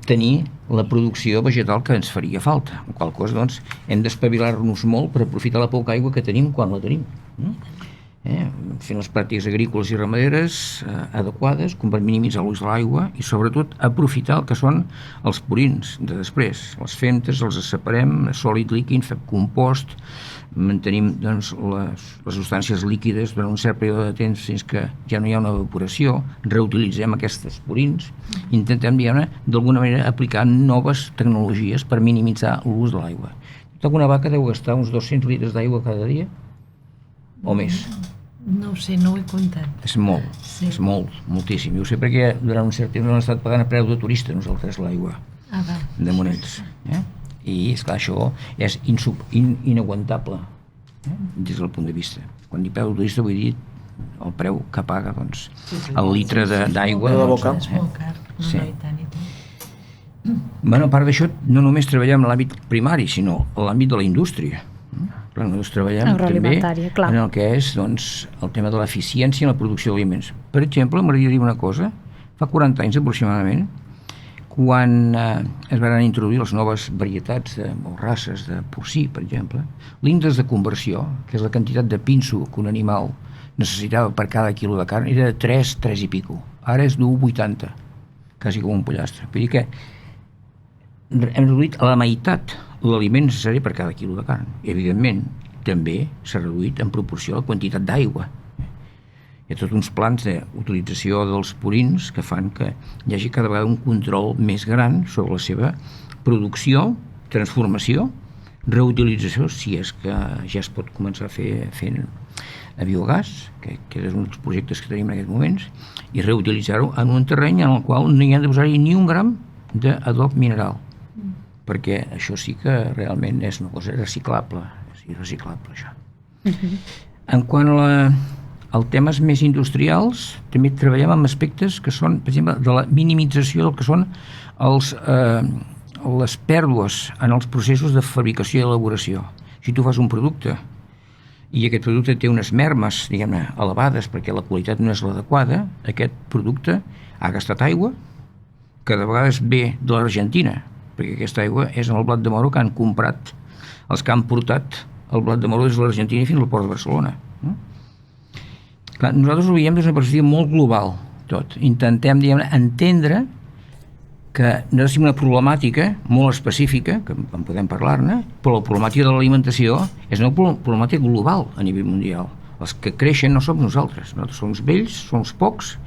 tenir la producció vegetal que ens faria falta. En qual cosa, doncs, hem d'espavilar-nos molt per aprofitar la poca aigua que tenim quan la tenim. Fent les pràctiques agrícoles i ramaderes adequades, com per minimitzar l'ús de l'aigua i sobretot aprofitar el que són els purins de després. Les femtes els separem, sòlid, líquid, fem compost, mantenim doncs, les substàncies líquides durant un cert període de temps fins que ja no hi ha una evaporació, reutilitzem aquests purins, intentem d'alguna manera aplicar noves tecnologies per minimitzar l'ús de l'aigua. Una vaca deu gastar uns 200 litres d'aigua cada dia o més. No ho sé, no ho he comptat. És molt, és molt, moltíssim. Jo ho sé perquè durant un cert temps hem estat pagant a preu de turista nosaltres l'aigua de Monells. I esclar, això és inaguantable des del punt de vista. Quan dic preu de turista vull dir el preu que paga doncs, el litre d'aigua. És molt car. No, i tant. Bueno, a part d'això, no només treballem en l'àmbit primari, sinó en l'àmbit de la indústria. Però nosaltres treballem també en el que és doncs, el tema de l'eficiència en la producció d'aliments. Per exemple, m'agradaria dir una cosa, fa 40 anys aproximadament, quan es van introduir les noves varietats o races de porcí, per exemple, l'índex de conversió, que és la quantitat de pinso que un animal necessitava per cada quilo de carn, era de 3 i pico. Ara és d'1,80, quasi com un pollastre. Vull dir que hem reduït a la meitat l'aliment necessari per cada quilo de carn. I, evidentment, també s'ha reduït en proporció a la quantitat d'aigua. Hi ha tots uns plans d'utilització dels purins que fan que hi hagi cada vegada un control més gran sobre la seva producció, transformació, reutilització, si és que ja es pot començar a fer fent a biogàs, que és un dels projectes que tenim en aquests moments, i reutilitzar-ho en un terreny en el qual no hi ha de posar-hi ni un gram d'adob mineral, perquè això sí que realment és una cosa reciclable, és irreciclable això. En quant als temes més industrials, també treballem amb aspectes que són, per exemple, de la minimització del que són les pèrdues en els processos de fabricació i elaboració. Si tu fas un producte i aquest producte té unes mermes, diguem-ne, elevades perquè la qualitat no és l'adequada, aquest producte ha gastat aigua, que de vegades ve de l'Argentina, perquè aquesta aigua és en el blat de moro que han comprat els que han portat el blat de moro des de l'Argentina fins al port de Barcelona. Clar, nosaltres ho veiem des d'una perspectiva molt global, tot. Intentem, diguem-ne, entendre que no és una problemàtica molt específica, que en podem parlar-ne, però la problemàtica de l'alimentació és una problemàtica global a nivell mundial. Els que creixen no som nosaltres som vells, som pocs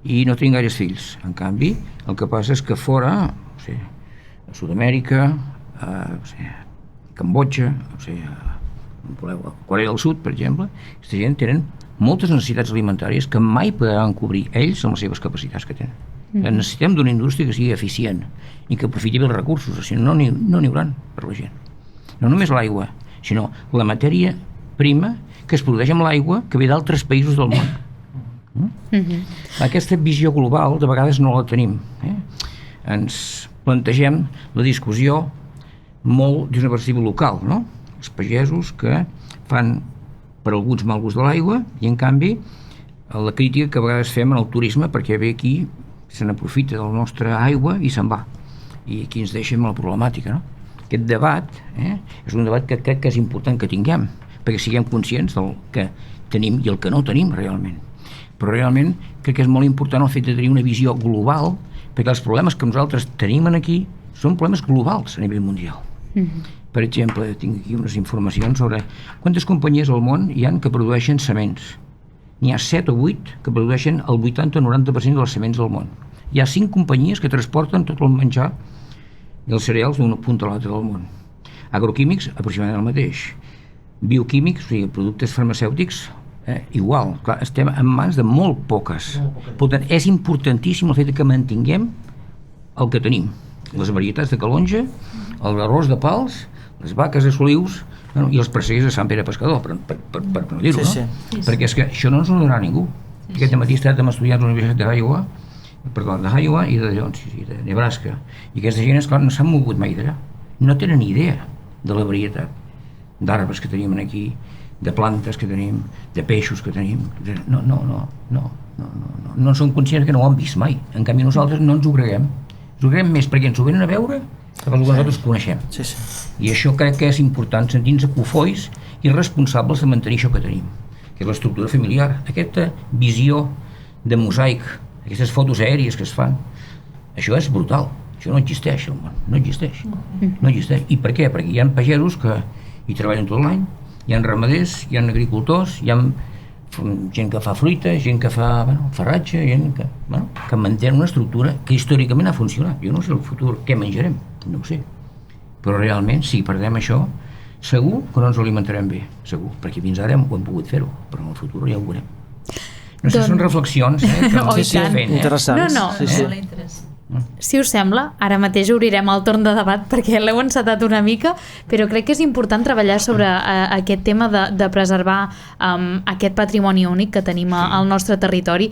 i no tenim gaires fills. En canvi, el que passa és que fora, a Sud-amèrica, a Cambodja, a Corea del Sud, per exemple, aquesta gent tenen moltes necessitats alimentàries que mai podran cobrir ells amb les seves capacitats que tenen. Necessitem d'una indústria que sigui eficient i que aprofiti bé els recursos, si no n'hi hauran per la gent. No només l'aigua, sinó la matèria prima que es produeix amb l'aigua que ve d'altres països del món. Aquesta visió global de vegades no la tenim. Ens plantegem la discussió molt des d'una perspectiva local, no? Els pagesos que fan per alguns mal gust de l'aigua i en canvi la crítica que a vegades fem en el turisme perquè ve aquí, se n'aprofita de la nostra aigua i se'n va. I aquí ens deixem la problemàtica, no? Aquest debat és un debat que crec que és important que tinguem, perquè siguem conscients del que tenim i el que no tenim realment. Però realment crec que és molt important el fet de tenir una visió global, perquè els problemes que nosaltres tenim aquí són problemes globals a nivell mundial. Per exemple, tinc aquí unes informacions sobre quantes companyies al món hi ha que produeixen sements. N'hi ha 7 o 8 que produeixen el 80 o 90% de les sements del món. Hi ha 5 companyies que transporten tot el menjar i els cereals d'un punt a l'altre del món. Agroquímics, aproximadament el mateix. Bioquímics, o sigui, productes farmacèutics, igual. Clar, estem en mans de molt poques. Per tant, és importantíssim el fet que mantinguem el que tenim. Les varietats de calonja, l'arròs de pals, les vaques de solius i els presseguers de Sant Pere Pescador, per no dir-ho, no? Perquè és que això no ens ho donarà ningú. Aquest matí he estat amb estudiants de la Universitat d'Iowa i de Nebraska. I aquesta gent, esclar, no s'han mogut mai d'allà. No tenen idea de la varietat d'arbres que tenim aquí, de plantes que tenim, de peixos que tenim. No som conscients que no ho han vist mai. En canvi nosaltres no ens ho creguem. Ens ho creguem més perquè ens ho venen a veure que pel que nosaltres coneixem. Sí. I això crec que és important, sentir-nos cofois i responsables de mantenir això que tenim, que és l'estructura familiar, aquesta visió de mosaic, aquestes fotos aèries que es fan. Això és brutal, això no existeix al món, no existeix. I per què? Perquè hi ha pagesos que hi treballen tot l'any, hi ha ramaders, hi ha agricultors, hi ha gent que fa fruita, gent que fa farratge, gent que manté una estructura que històricament ha funcionat. Jo no sé el futur què menjarem, no ho sé. Però realment, si perdem això, segur que no ens ho alimentarem bé, segur, perquè fins ara ho hem pogut fer-ho, però en el futur ja ho veurem. No sé, són reflexions que tant. fent. Interessants. No. Sí. Si us sembla, ara mateix obrirem el torn de debat perquè l'heu encetat una mica, però crec que és important treballar sobre aquest tema de preservar aquest patrimoni únic que tenim al nostre territori.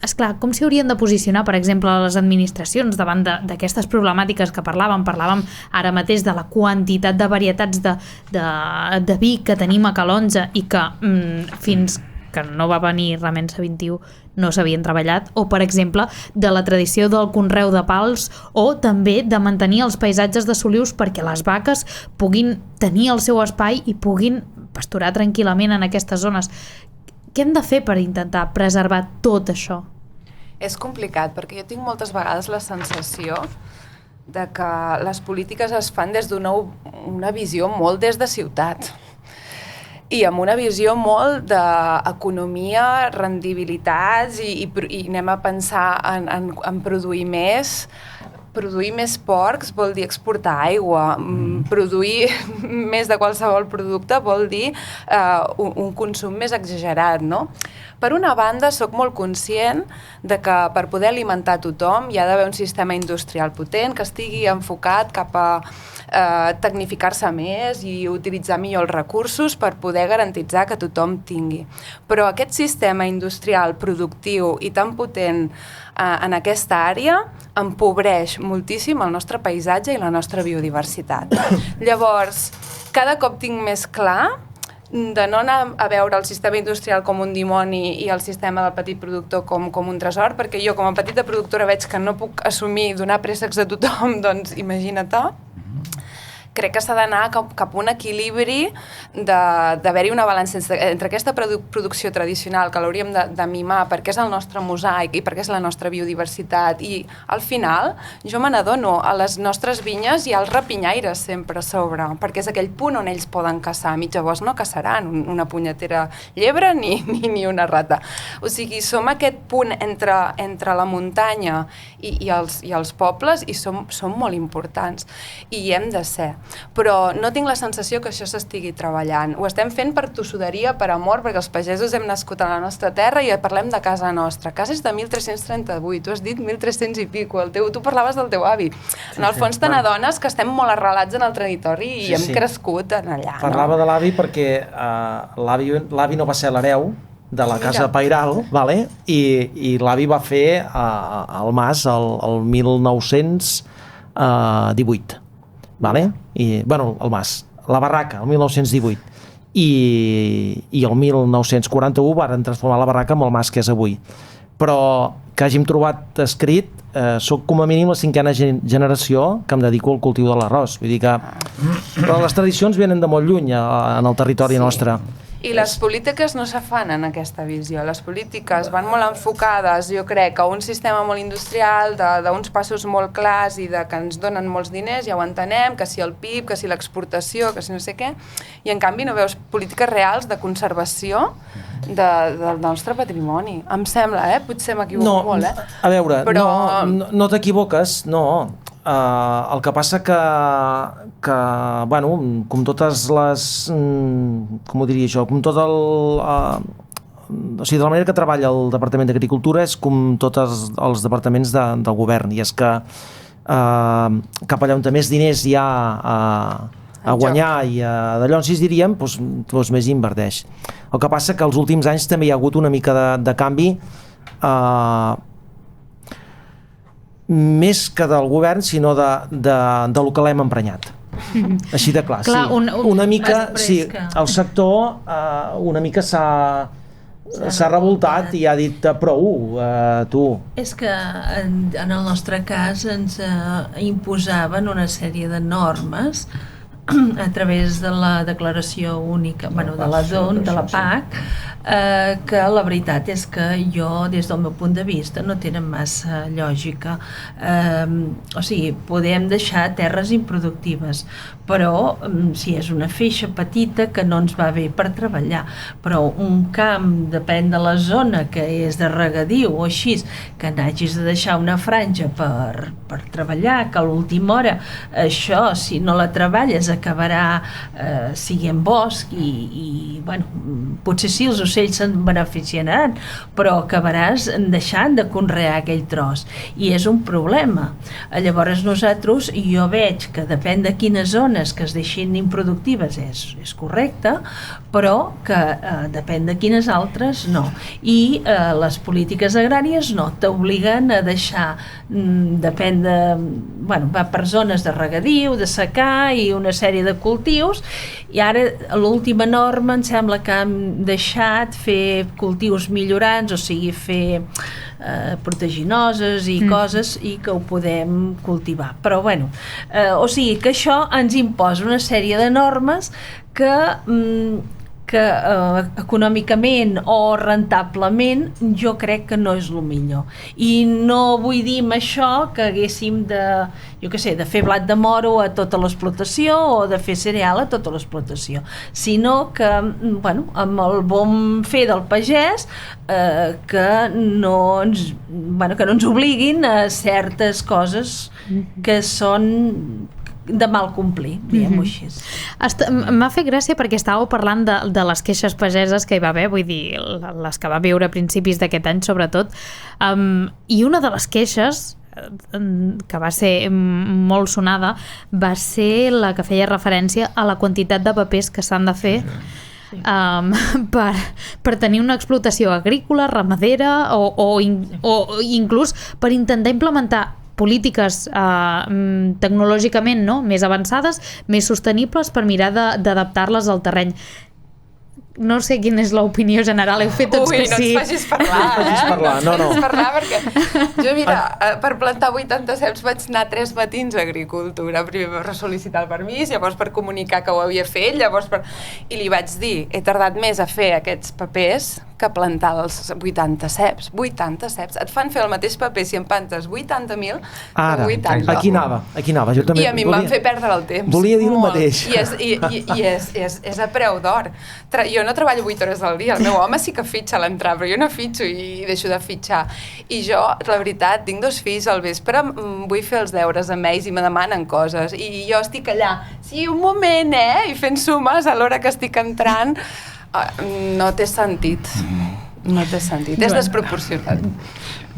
Esclar, com s'hi haurien de posicionar, per exemple, les administracions davant d'aquestes problemàtiques que parlàvem ara mateix de la quantitat de varietats de vi que tenim a Calonge i que fins que no va venir Remença 21 no s'havien treballat, o per exemple de la tradició del conreu de pals o també de mantenir els paisatges de solius perquè les vaques puguin tenir el seu espai i puguin pasturar tranquil·lament en aquestes zones. Què hem de fer per intentar preservar tot això? És complicat, perquè jo tinc moltes vegades la sensació de que les polítiques es fan des d'una visió molt des de ciutat i amb una visió molt d'economia, rendibilitats i anem a pensar en produir més. Produir més porcs vol dir exportar aigua. Produir més de qualsevol producte vol dir un consum més exagerat, no? Per una banda, sóc molt conscient de que per poder alimentar tothom hi ha d'haver un sistema industrial potent que estigui enfocat cap a tecnificar-se més i utilitzar millor els recursos per poder garantitzar que tothom tingui. Però aquest sistema industrial productiu i tan potent en aquesta àrea empobreix moltíssim el nostre paisatge i la nostra biodiversitat. Llavors, cada cop tinc més clar de no anar a veure el sistema industrial com un dimoni i el sistema del petit productor com un tresor, perquè jo com a petita productora veig que no puc assumir donar préssecs a tothom, doncs imagina't. Crec que s'ha d'anar cap a un equilibri d'haver-hi una balança entre aquesta producció tradicional que l'hauríem de mimar perquè és el nostre mosaic i perquè és la nostra biodiversitat i al final jo me n'adono a les nostres vinyes hi ha els rapinyaires sempre a sobre perquè és aquell punt on ells poden caçar, mitja bosc no caçaran una punyetera llebre ni una rata. O sigui, som aquest punt entre la muntanya i els pobles i som molt importants i hi hem de ser. Però no tinc la sensació que això s'estigui treballant. Ho estem fent per tossuderia, per amor, perquè els pagesos hem nascut a la nostra terra i parlem de casa nostra. Casa és de 1338, tu has dit 1300 i pico, tu parlaves del teu avi. En el fons te n'adones que estem molt arrelats en el territori i hem crescut allà. Parlava de l'avi perquè l'avi no va ser l'hereu de la casa pairal, i l'avi va fer el mas el 1918. I, el mas, la barraca, el 1918 i el 1941 varen transformar la barraca en el mas que és avui, però que hàgim trobat escrit soc com a mínim la 5a generació que em dedico al cultiu de l'arròs, vull dir que però les tradicions venen de molt lluny en el territori nostre. I les polítiques no se fan en aquesta visió. Les polítiques van molt enfocades, jo crec, a un sistema molt industrial, d'uns passos molt clars i que ens donen molts diners, ja ho entenem, que si el PIB, que si l'exportació, que si no sé què, i en canvi no veus polítiques reals de conservació del nostre patrimoni. Em sembla, potser m'equivoco molt, A veure, però no t'equivoques, no. El que passa que com totes les com ho diria jo, com tot o sigui, de la manera que treballa el Departament d'Agricultura és com tots els departaments del govern, i és que cap allà on més diners hi ha a guanyar i d'allò on diríem, doncs més inverteix. El que passa que els últims anys també hi ha hagut una mica de canvi més que del govern, sinó del que l'hem emprenyat. Així de clar, Clar, sí. Una mica, Però sí, és que- el sector una mica s'ha revoltat i ha dit prou, tu. És que en el nostre cas ens imposaven una sèrie de normes a través de la declaració única, bueno, de la DON, de la PAC, que la veritat és que jo, des del meu punt de vista, no tenen massa lògica. O sigui, podem deixar terres improductives, però si és una feixa petita que no ens va bé per treballar, però un camp, depèn de la zona, que és de regadiu o així, que n'hagis de deixar una franja per treballar, que a l'última hora això, si no la treballes, acabarà siguent bosc i bueno, potser sí els ocells se'n beneficiaran, però acabaràs deixant de conrear aquell tros i és un problema. Llavors nosaltres, jo veig que depèn de quines zones que es deixin improductives és correcte, però que depèn de quines altres no. I les polítiques agràries no, t'obliguen a deixar, depèn de, bueno, va per zones de regadiu, de secà i una sèrie de cultius, i ara l'última norma em sembla que han deixat fer cultius millorants, o sigui, fer proteginoses i coses, i que ho podem cultivar. Però bueno, o sigui que això ens imposa una sèrie de normes que econòmicament o rentablement jo crec que no és el millor. I no vull dir amb això que haguéssim de, jo què sé, de fer blat de moro a tota l'explotació o de fer cereal a tota l'explotació, sinó que, bueno, amb el bon fer del pagès, que no ens obliguin a certes coses que són de mal complir, diguem-ho així. M'ha fet gràcia perquè estàveu parlant de les queixes pageses que hi va haver, vull dir, les que va viure a principis d'aquest any sobretot, i una de les queixes que va ser molt sonada va ser la que feia referència a la quantitat de papers que s'han de fer per tenir una explotació agrícola, ramadera o inclús per intentar implementar polítiques tecnològicament més avançades, més sostenibles per mirar d'adaptar-les al terreny. No sé quina és l'opinió general, heu fet tots que sí. Ui, no ens facis parlar, No ens facis parlar, no. No ens facis parlar, perquè jo, mira, per plantar 80 ceps vaig anar 3 matins a Agricultura, primer per sol·licitar el permís, llavors per comunicar que ho havia fet, i li vaig dir, he tardat més a fer aquests papers que plantar els 80 ceps. 80 ceps. Et fan fer el mateix paper si en plantes 80.000 que 80. Aquí anava. Jo també I a mi em van fer perdre el temps. Volia dir el mateix. I és a preu d'or. Jo no treballo 8 hores al dia, el meu home sí que fitxa a l'entrar, però jo no fitxo i deixo de fitxar. I jo, la veritat, tinc 2 fills al vespre, vull fer els deures amb ells i me demanen coses. I jo estic allà, sí, un moment, i fent sumes a l'hora que estic entrant. No té sentit. No té sentit. És desproporcionat.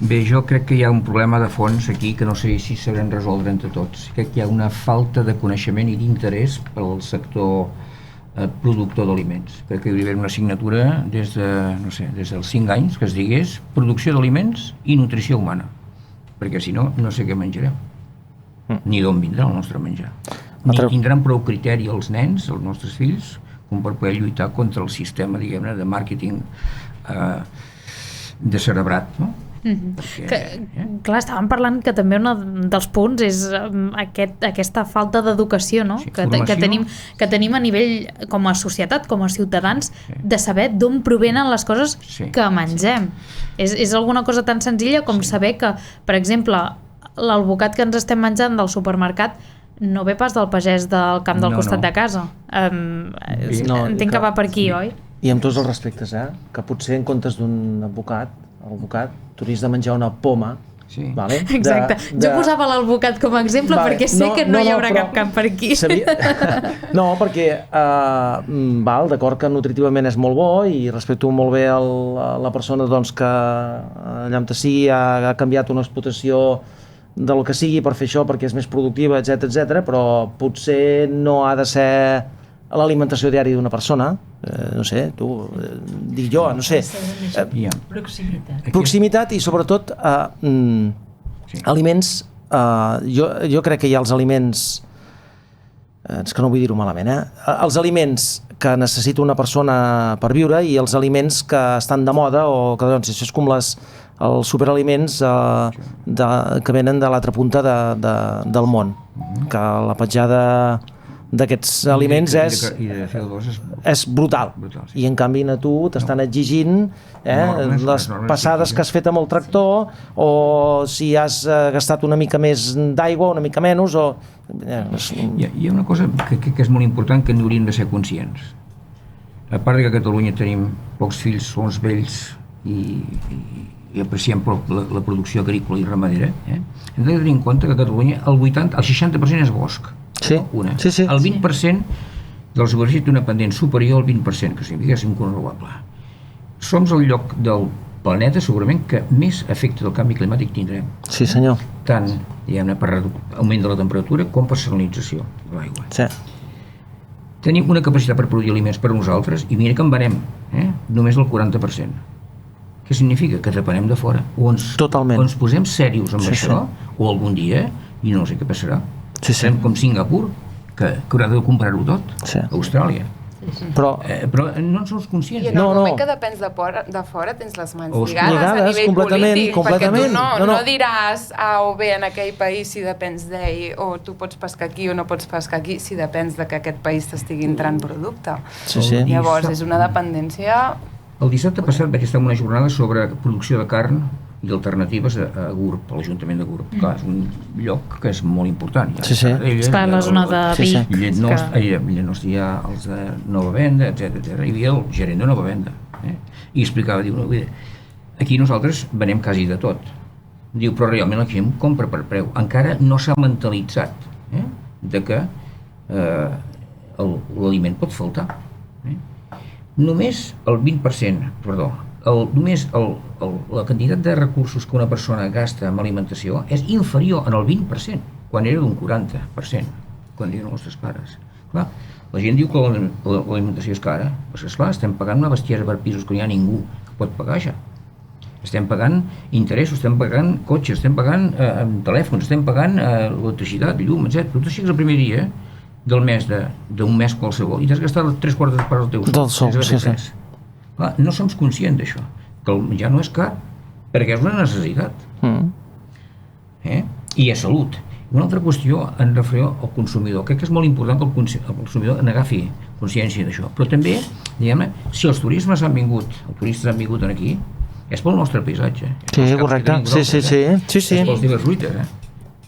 Bé, jo crec que hi ha un problema de fons aquí que no sé si sabrem resoldre entre tots. Crec que hi ha una falta de coneixement i d'interès pel sector productor d'aliments. Crec que hi hauria d'haver una assignatura des dels 5 anys que es digués producció d'aliments i nutrició humana, perquè si no, no sé què menjarem, ni d'on vindrà el nostre menjar, ni tindran prou criteri els nens, els nostres fills, com per poder lluitar contra el sistema, diguem-ne, de màrqueting descerebrat, no? Clar, estàvem parlant que també un dels punts és aquesta falta d'educació, no? Sí, que tenim a nivell com a societat, com a ciutadans, de saber d'on provenen les coses que mengem. És alguna cosa tan senzilla com saber que, per exemple, l'alvocat que ens estem menjant del supermercat no ve pas del pagès del camp del costat de casa. Entenc que va per aquí, oi? I amb tots els respectes, que potser en comptes d'un alvocat, t'hauries de menjar una poma. Vale? Exacte. Jo posava l'alvocat com a exemple perquè sé que no hi haurà cap camp per aquí. No, perquè d'acord que nutritivament és molt bo i respecto molt bé la persona que allà on sigui ha canviat una explotació del que sigui per fer això, perquè és més productiva, etc, però potser no ha de ser l'alimentació diària d'una persona, no sé, dic jo, no sé. Proximitat i sobretot aliments, jo crec que hi ha els aliments és que no vull dir-ho malament, els aliments que necessita una persona per viure i els aliments que estan de moda o que, doncs, això és com els superaliments que venen de l'altra punta del món, que la petjada d'aquests aliments és brutal. I en canvi a tu t'estan exigint les passades que has fet amb el tractor, o si has gastat una mica més d'aigua, una mica menys, o... Hi ha una cosa que és molt important, que n'hauríem de ser conscients. A part que a Catalunya tenim pocs fills, som vells i apreciem la producció agrícola i ramadera, hem de tenir en compte que a Catalunya el 60% és bosc. Sí. El 20% de la superfície té una pendent superior al 20%, que significa que és incontrolable. Som el lloc del planeta segurament que més efecte del canvi climàtic tindrem. Sí, senyor. Tant, diguem-ne, per augment de la temperatura com per salinització de l'aigua. Sí. Tenim una capacitat per produir aliments per a nosaltres i mira que en venem, només el 40%. Què significa? Que depenem de fora. O ens posem serios amb això, o algun dia, i no sé què passarà. Serem com Singapur, que haurà de comprar-ho tot, Austràlia. Però no en som conscients. I en el moment que depens de fora tens les mans lligades a nivell polític, perquè tu no diràs A o B en aquell país si depens d'ell, o tu pots pescar aquí o no pots pescar aquí si depens de que aquest país t'estigui entrant producte. Llavors és una dependència... El dissabte passat vaig estar en una jornada sobre producció de carn i alternatives a GURB, a l'Ajuntament de GURB. Clar, és un lloc que és molt important. Està a la zona de Vic. Llenós hi ha els de Nova Venda, etc. Hi havia el gerent de Nova Venda. I explicava, diu, aquí nosaltres venem quasi de tot. Diu, però realment la gent compra per preu. Encara no s'ha mentalitzat de que l'aliment pot faltar. Només el 20%, només la quantitat de recursos que una persona gasta en alimentació és inferior en el 20%, quan era d'un 40%, quan eren els nostres pares. Clar, la gent diu que l'alimentació és cara, però esclar, estem pagant una bestiesa per pisos que no hi ha ningú que pot pagar això. Estem pagant interessos, estem pagant cotxes, estem pagant telèfons, estem pagant electricitat, llum, etc. Però tu aixeques el primer dia del mes, d'un mes qualsevol, i t'has gastat 3/4 part del teu sou. Clar, no som conscients d'això, que el menjar no és car, perquè és una necessitat. I és salut. Una altra qüestió en referència al consumidor. Crec que és molt important que el consumidor n'agafi consciència d'això. Però també, diguem-ne, si els turistes han vingut aquí, és pel nostre paisatge. Sí, correcte. Sí. És pels de les ruïtes,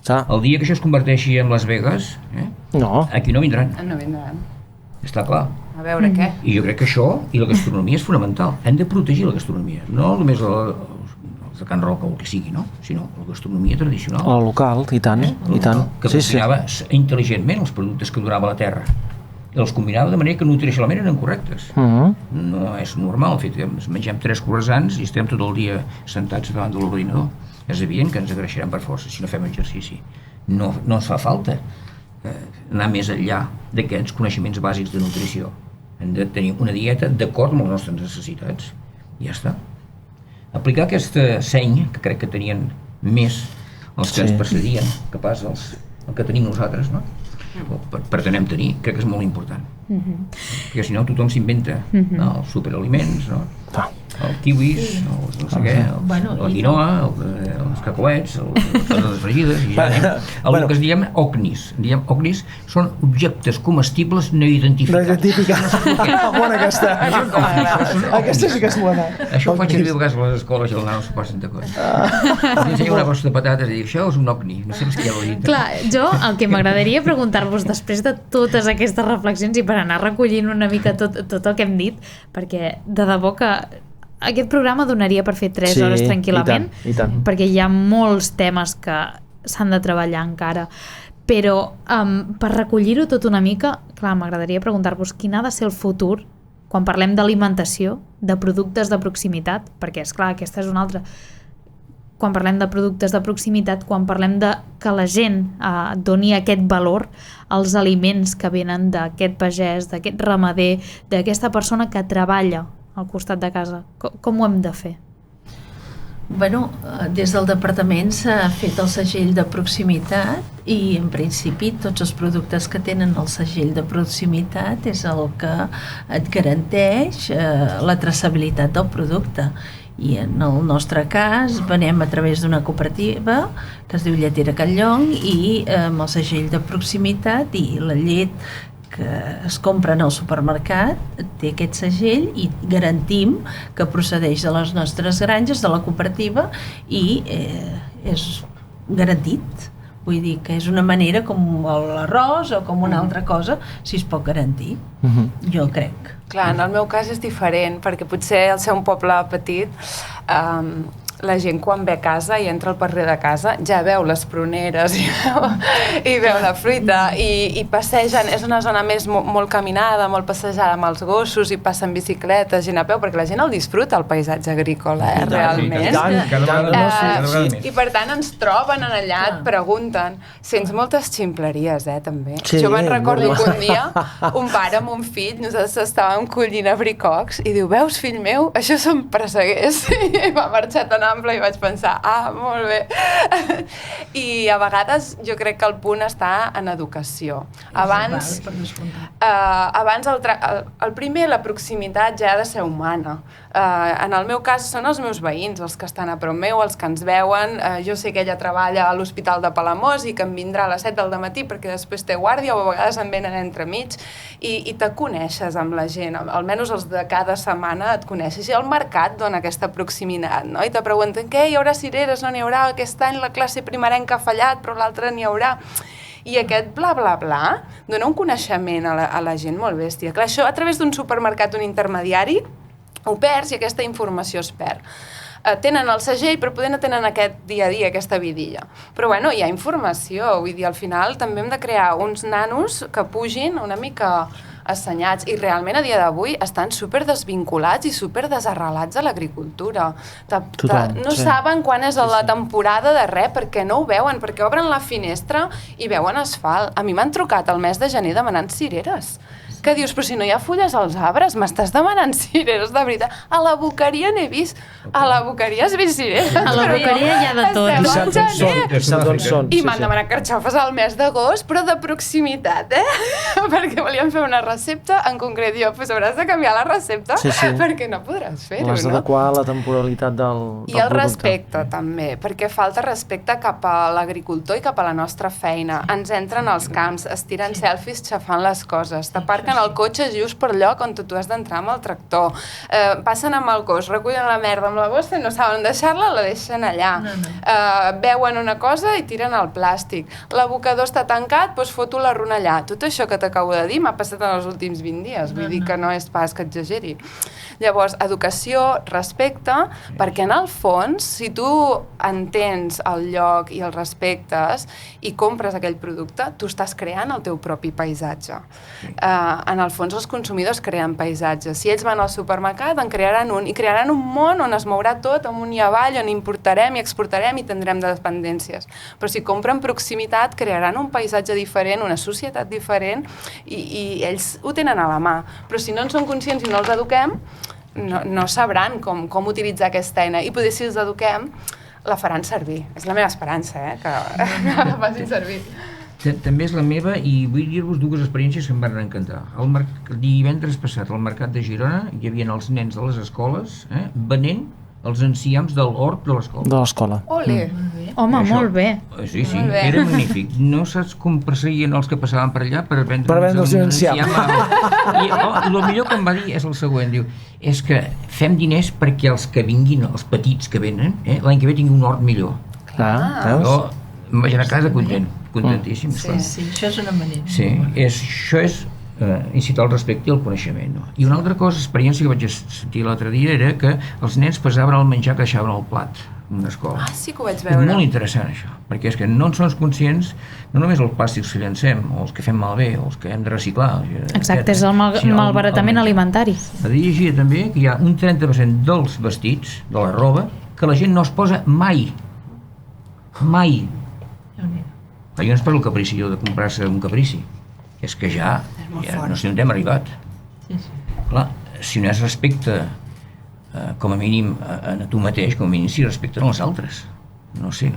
El dia que això es converteixi en Las Vegas, aquí no vindran. No vindran. Està clar. A veure què. I jo crec que això i la gastronomia és fonamental. Hem de protegir la gastronomia, no només els de Can Roca o el que sigui, sinó la gastronomia tradicional. El local, i tant. Que combinava intel·ligentment els productes que donava la terra. I els combinava de manera que nutricionalment eren correctes. No és normal, el fet que ens mengem 3 croissants i estem tot el dia sentats davant de l'ordinador. És evident que ens agreixarem per força si no fem exercici. No ens fa falta anar més enllà d'aquests coneixements bàsics de nutrició. Hem de tenir una dieta d'acord amb les nostres necessitats. I ja està. Aplicar aquesta seny, que crec que tenien més els que ens precedien que pas el que tenim nosaltres, pretenem tenir, crec que és molt important. Perquè si no tothom s'inventa els superaliments, els kiwis, els no sé què, la quinoa, els cacauets, les patates fregides, i ja el que es diem OCNIs. OCNIs són objectes comestibles no identificats. Bona aquesta. Aquesta sí que és bona. Això ho faig servir a vegades a les escoles i el nano s'ho passen de cosa. Ensenyo una bossa de patates i dic, això és un OCNI, no sé què vol dir. Clar, jo el que m'agradaria preguntar-vos després de totes aquestes reflexions i per anar recollint una mica tot el que hem dit, perquè de debò que aquest programa donaria per fer 3 hores tranquil·lament, perquè hi ha molts temes que s'han de treballar encara, però per recollir-ho tot una mica, clar, m'agradaria preguntar-vos quin ha de ser el futur quan parlem d'alimentació, de productes de proximitat, perquè és clar, aquesta és una altra. Quan parlem de productes de proximitat, quan parlem de que la gent doni aquest valor als aliments que venen d'aquest pagès, d'aquest ramader, d'aquesta persona que treballa al costat de casa. Com ho hem de fer? Des del departament s'ha fet el segell de proximitat i en principi tots els productes que tenen el segell de proximitat és el que et garanteix la traçabilitat del producte. I en el nostre cas venem a través d'una cooperativa que es diu Lletera Catllong i amb el segell de proximitat i la llet que es compra en el supermercat té aquest segell i garantim que procedeix de les nostres granges, de la cooperativa i és garantit. Vull dir que és una manera com l'arròs o com una altra cosa, si es pot garantir. Jo crec. Clar, en el meu cas és diferent, perquè potser al ser un poble petit, la gent quan ve a casa i entra al parrer de casa ja veu les pruneres i veu la fruita i passegen, és una zona més molt caminada, molt passejada amb els gossos i passen bicicletes, gent a peu, perquè la gent el disfruta, el paisatge agrícola, realment. I per tant ens troben en allà, et pregunten. Sents moltes ximpleries, també. Jo me'n recordo que un dia un pare amb un fill, nosaltres estàvem collint abricocs i diu, veus, fill meu, això són presseguers. I va marxar tan ample i vaig pensar, molt bé. I a vegades jo crec que el punt està en educació. Abans el primer, la proximitat ja ha de ser humana. En el meu cas són els meus veïns, els que estan a prop meu, els que ens veuen. Jo sé que ella treballa a l'Hospital de Palamós i que em vindrà a les 7 del matí perquè després té guàrdia o a vegades em venen entremig i te coneixes amb la gent, almenys els de cada setmana et coneixes i el mercat dona aquesta proximitat, no? I te pregunten què, hi haurà cireres, no n'hi haurà, aquest any la classe primerenca ha fallat però l'altra n'hi haurà. I aquest bla bla bla dona un coneixement a la gent molt bèstia. Clar, això a través d'un supermercat, un intermediari, ho perds i aquesta informació es perd. Tenen el segell, però poder no tenen aquest dia a dia, aquesta vidilla. Però bueno, hi ha informació, vull dir, al final també hem de crear uns nanos que pugin una mica assenyats i realment a dia d'avui estan super desvinculats i super desarrelats a l'agricultura. No saben quan és la temporada de res perquè no ho veuen, perquè obren la finestra i veuen asfalt. A mi m'han trucat el mes de gener demanant cireres. Que dius, però si no hi ha fulles als arbres, m'estàs demanant cireres, de veritat. A la Boqueria n'he vist. A la Boqueria has vist cireres. A la Boqueria hi ha de tot. I m'han demanat carxofes al mes d'agost, però de proximitat, perquè volíem fer una recepta, en concret jo, doncs hauràs de canviar la recepta, perquè no podràs fer-ho, no? L'has d'adequar a la temporalitat del producte. I el respecte, també, perquè falta respecte cap a l'agricultor i cap a la nostra feina. Ens entren als camps, es tiren selfies xafant les coses, t'aparquen el cotxe just per lloc on tu has d'entrar amb el tractor. Passen amb el gos, recullen la merda amb la bossa i no saben deixar-la, la deixen allà. Veuen una cosa i tiren el plàstic. L'abocador està tancat, doncs foto la runa allà. Tot això que t'acabo de dir m'ha passat en els últims 20 dies, vull dir que no és pas que exageri. Llavors, educació, respecte, perquè en el fons, si tu entens el lloc i el respectes i compres aquell producte, tu estàs creant el teu propi paisatge. En el fons els consumidors creen paisatges. Si ells van al supermercat en crearan un, i crearan un món on es mourà tot amunt i avall, on importarem i exportarem i tindrem dependències. Però si compren proximitat crearan un paisatge diferent, una societat diferent i ells ho tenen a la mà. Però si no en són conscients i no els eduquem, no sabran com utilitzar aquesta eina i poder si els eduquem la faran servir. És la meva esperança, que la facin servir. També és la meva i vull dir-vos dues experiències que em van encantar. El divendres passat al Mercat de Girona hi havia els nens de les escoles venent els enciams de l'hort de l'escola. De l'escola. Ole! Home, molt bé. Sí, era magnífic. No saps com perseguien els que passaven per allà per vendre els enciam. I el millor que em va dir és el següent, diu, és que fem diners perquè els que vinguin, els petits que venen, l'any que ve tinguin un hort millor. Veus? Em vaig anar a casa contentíssim. Sí, això és una manera. Sí, això és incitar el respecte i el coneixement. I una altra cosa, experiència que vaig sentir l'altre dia, era que els nens pesaven el menjar que deixaven al plat en una escola. Sí que ho vaig veure. És molt interessant això, perquè és que no en som conscients, no només els plàstics que llancem, o els que fem malbé, o els que hem de reciclar. Exacte, és el malbaratament alimentari. Ha de llegir també que hi ha un 30% dels vestits, de la roba, que la gent no es posa mai. Mai. Jo no espero el caprici de comprar-se un caprici. És que ja no sé on hem arribat. Clar, si no és respecte com a mínim a tu mateix, com a mínim si respecten els altres. No sé.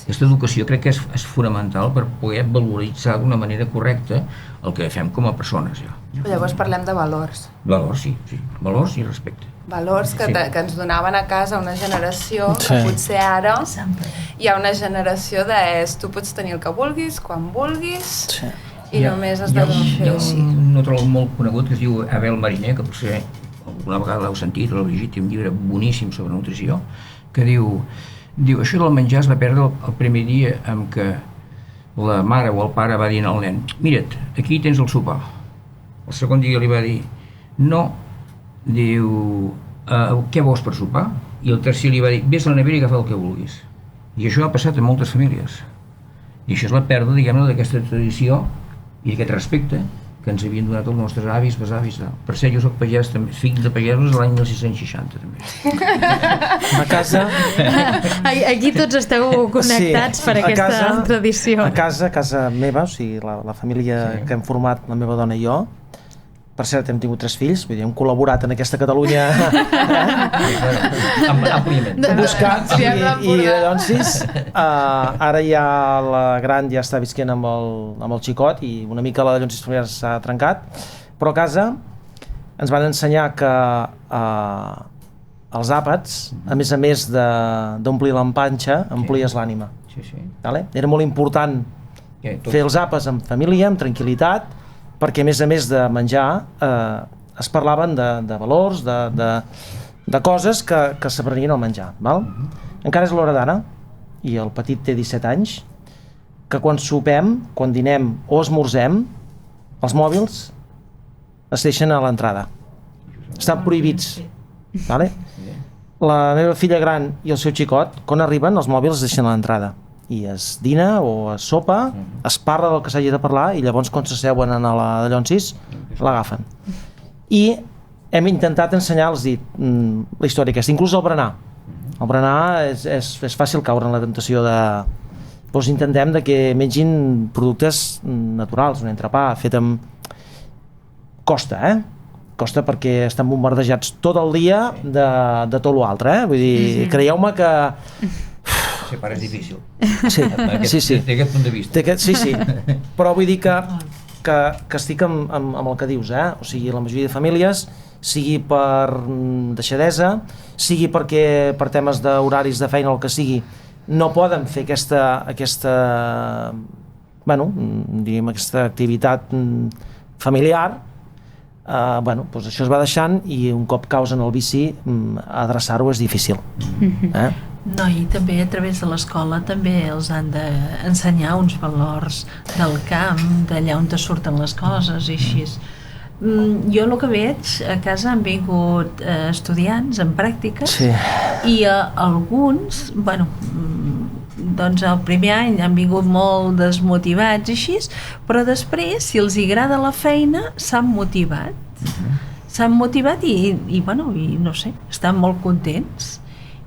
Aquesta educació crec que és fonamental per poder valoritzar d'una manera correcta el que fem com a persones. Ja. Llavors parlem de valors. Valors, sí. Valors i respecte. Valors que ens donaven a casa una generació Sí. que potser ara hi ha una generació tu pots tenir el que vulguis, quan vulguis, i només has de fer així. Hi ha un neuròleg molt conegut que es diu Abel Mariner, que potser alguna vegada l'heu sentit, l'heu llegit, té un llibre boníssim sobre nutrició, que diu això del menjar es va perdre el primer dia en què la mare o el pare va dir al nen: mira't, aquí tens el sopar. El segon dia li va dir: no, diu, què vols per sopar? I el tercer li va dir: vés a la nevera i agafa el que vulguis. I això ha passat en moltes famílies. I això és la pèrdua, diguem-ne, d'aquesta tradició i d'aquest respecte que ens havien donat els nostres avis, besavis. Per cert, jo soc pagès també, fill de pagesos de l'any 1660 també. A casa... Aquí tots esteu connectats per aquesta tradició. A casa meva, o sigui, la família que hem format, la meva dona i jo, per cert, hem tingut 3 fills, vull dir, hem col·laborat en aquesta Catalunya àmpliament. buscat i doncs ara ja la gran ja està visquent amb el xicot i una mica la de Llonsis familiars s'ha trencat, però a casa ens van ensenyar que els àpats, a més d'omplir l'empanxa, omplies l'ànima. Vale? Era molt important fer els àpats en família, amb tranquil·litat, perquè a més de menjar es parlaven de valors, de coses que s'aprenien al menjar. Val? Encara és l'hora d'ara, i el petit té 17 anys, que quan sopem, quan dinem o esmorzem, els mòbils es deixen a l'entrada. Estan prohibits. Vale? La meva filla gran i el seu xicot, quan arriben, els mòbils es deixen a l'entrada. I es dina o es sopa, es parla del que s'hagi de parlar i llavors quan s'asseuen a la de Llonsis l'agafen. I hem intentat ensenyar-los la història aquesta, inclús el berenar. El berenar és fàcil caure en la tentació de... Doncs intentem que mengin productes naturals, un entrepà fet amb... Costa, Costa perquè estan bombardejats tot el dia de tot l'altre, Vull dir, creieu-me que... Ser pare és difícil. Sí. D'aquest punt de vista. Sí. Però vull dir que estic amb el que dius, O sigui, la majoria de famílies, sigui per deixadesa, sigui perquè per temes d'horaris de feina o el que sigui, no poden fer aquesta activitat familiar, doncs això es va deixant i un cop caus en el vici, adreçar-ho és difícil. No, i també a través de l'escola també els han d'ensenyar uns valors del camp, d'allà on te surten les coses i així. Jo el que veig, a casa han vingut estudiants en pràctiques i alguns, doncs el primer any han vingut molt desmotivats i així, però després, si els agrada la feina, s'han motivat. S'han motivat i no sé, estan molt contents.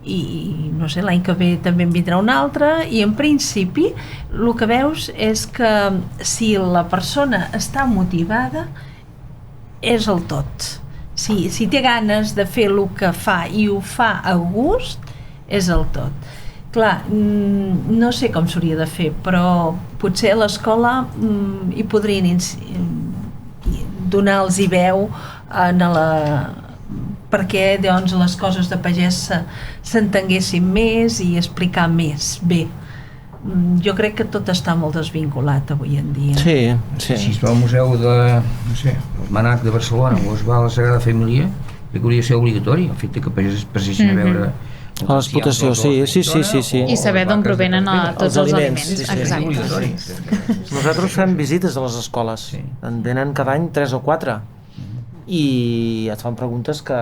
I no sé, l'any que ve també en vindrà un altre i en principi el que veus és que si la persona està motivada és el tot. Si té ganes de fer el que fa i ho fa a gust, és el tot. Clar, no sé com s'hauria de fer, però potser a l'escola hi podrien donar-los veu perquè doncs, les coses de pagès s'entenguessin més i explicar més bé. Jo crec que tot està molt desvinculat avui en dia. Sí. Si es va al museu de, no sé, el Manac de Barcelona o es va a la Sagrada Família, crec que hauria de ser obligatori el fet que pagès passessin a veure a l'explotació, sí. I saber d'on provenen tots els aliments. Exacte. Nosaltres fem visites a les escoles. En venen cada any 3 o 4. I et fan preguntes que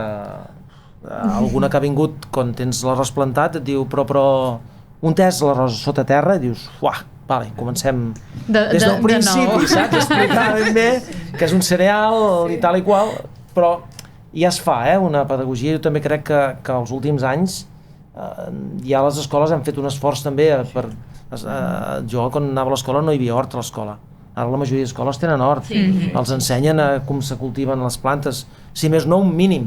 alguna que ha vingut quan tens l'arròs plantat et diu però un test l'arròs sota terra i dius, vale, comencem des del principi, saps? Explicar ben bé que és un cereal i tal i qual, però ja es fa una pedagogia. Jo també crec que els últims anys ja les escoles han fet un esforç també jo quan anava a l'escola no hi havia hort a l'escola. Ara la majoria d'escoles tenen hort, els ensenyen com se cultiven les plantes, si més no un mínim.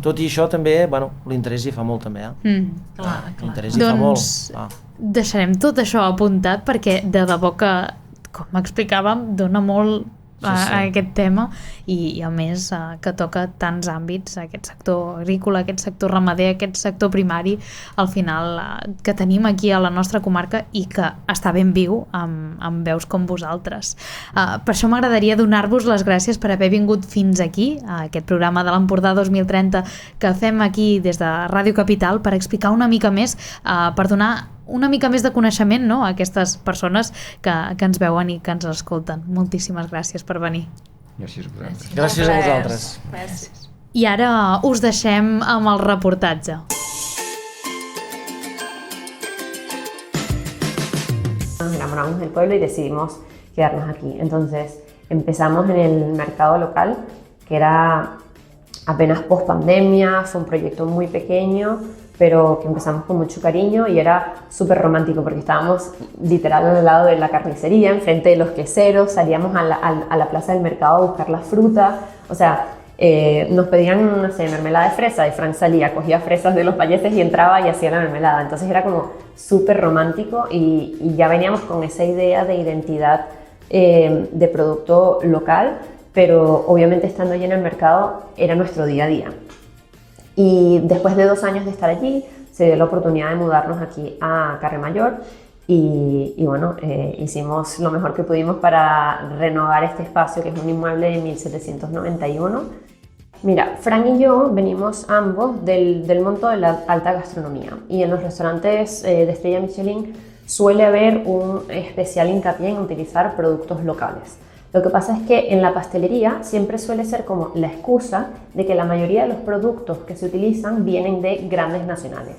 Tot i això també, l'interès hi fa molt també. Clar. L'interès hi fa molt. deixarem tot això apuntat perquè de debò que, com explicàvem, dona molt a aquest tema i a més que toca tants àmbits, aquest sector agrícola, aquest sector ramader, aquest sector primari, al final que tenim aquí a la nostra comarca i que està ben viu amb veus com vosaltres. Per això m'agradaria donar-vos les gràcies per haver vingut fins aquí, a aquest programa de l'Empordà 2030 que fem aquí des de Ràdio Capital per explicar una mica més, per donar una mica més de coneixement, no?, a aquestes persones que ens veuen i que ens escolten. Moltíssimes gràcies per venir. Gràcies a vosaltres. Gràcies a vosaltres. Gràcies. I ara us deixem amb el reportatge. Nos enamoramos del pueblo y decidimos quedarnos aquí. Entonces empezamos en el mercado local, que era apenas post pandemia, fue un proyecto muy pequeño, pero que empezamos con mucho cariño y era súper romántico porque estábamos literal al lado de la carnicería, enfrente de los queseros, salíamos a la plaza del mercado a buscar la fruta, o sea, nos pedían, no sé, mermelada de fresa y Frank salía, cogía fresas de los valleses y entraba y hacía la mermelada, entonces era como súper romántico y ya veníamos con esa idea de identidad de producto local, pero obviamente estando allí en el mercado era nuestro día a día. Y después de 2 años de estar allí, se dio la oportunidad de mudarnos aquí a Carrer Mayor y bueno, hicimos lo mejor que pudimos para renovar este espacio, que es un inmueble de 1791. Mira, Fran y yo venimos ambos del mundo de la alta gastronomía y en los restaurantes de estrella Michelin suele haber un especial hincapié en utilizar productos locales. Lo que pasa es que en la pastelería siempre suele ser como la excusa de que la mayoría de los productos que se utilizan vienen de grandes nacionales.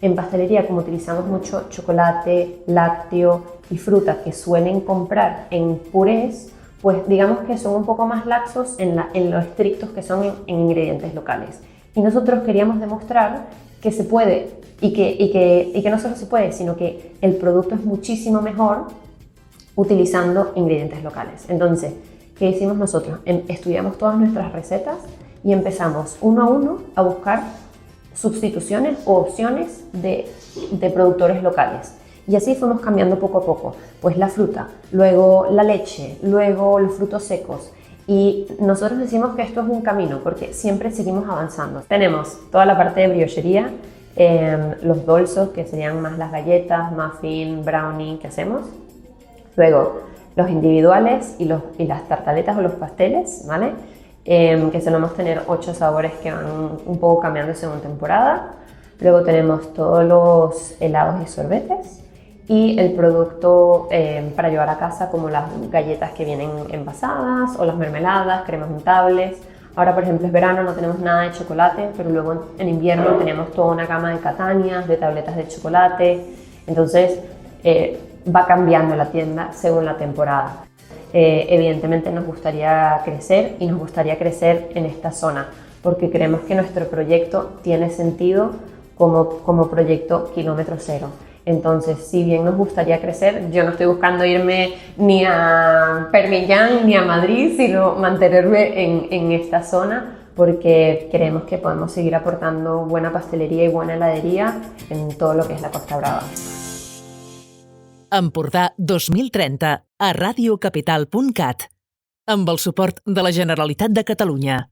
En pastelería, como utilizamos mucho chocolate, lácteo y fruta que suelen comprar en purés, pues digamos que son un poco más laxos en lo estrictos que son en ingredientes locales. Y nosotros queríamos demostrar que se puede y que no solo se puede, sino que el producto es muchísimo mejor utilizando ingredientes locales. Entonces, ¿qué hicimos nosotros? Estudiamos todas nuestras recetas y empezamos uno a uno a buscar sustituciones o opciones de productores locales. Y así fuimos cambiando poco a poco, pues la fruta, luego la leche, luego los frutos secos. Y nosotros decimos que esto es un camino porque siempre seguimos avanzando. Tenemos toda la parte de briochería, los dolzos, que serían más las galletas, muffin, brownie que hacemos. Luego, los individuales y las tartaletas o los pasteles, ¿vale? Que solemos tener 8 sabores que van un poco cambiando según temporada. Luego tenemos todos los helados y sorbetes y el producto para llevar a casa, como las galletas que vienen envasadas o las mermeladas, cremas untables. Ahora, por ejemplo, es verano, no tenemos nada de chocolate, pero luego en invierno tenemos toda una gama de catanias, de tabletas de chocolate. Entonces, va cambiando la tienda según la temporada. Evidentemente nos gustaría crecer y nos gustaría crecer en esta zona porque creemos que nuestro proyecto tiene sentido como proyecto kilómetro cero. Entonces, si bien nos gustaría crecer, yo no estoy buscando irme ni a Permillán ni a Madrid, sino mantenerme en esta zona porque creemos que podemos seguir aportando buena pastelería y buena heladería en todo lo que es la Costa Brava. Empordà 2030 a radiocapital.cat amb el suport de la Generalitat de Catalunya.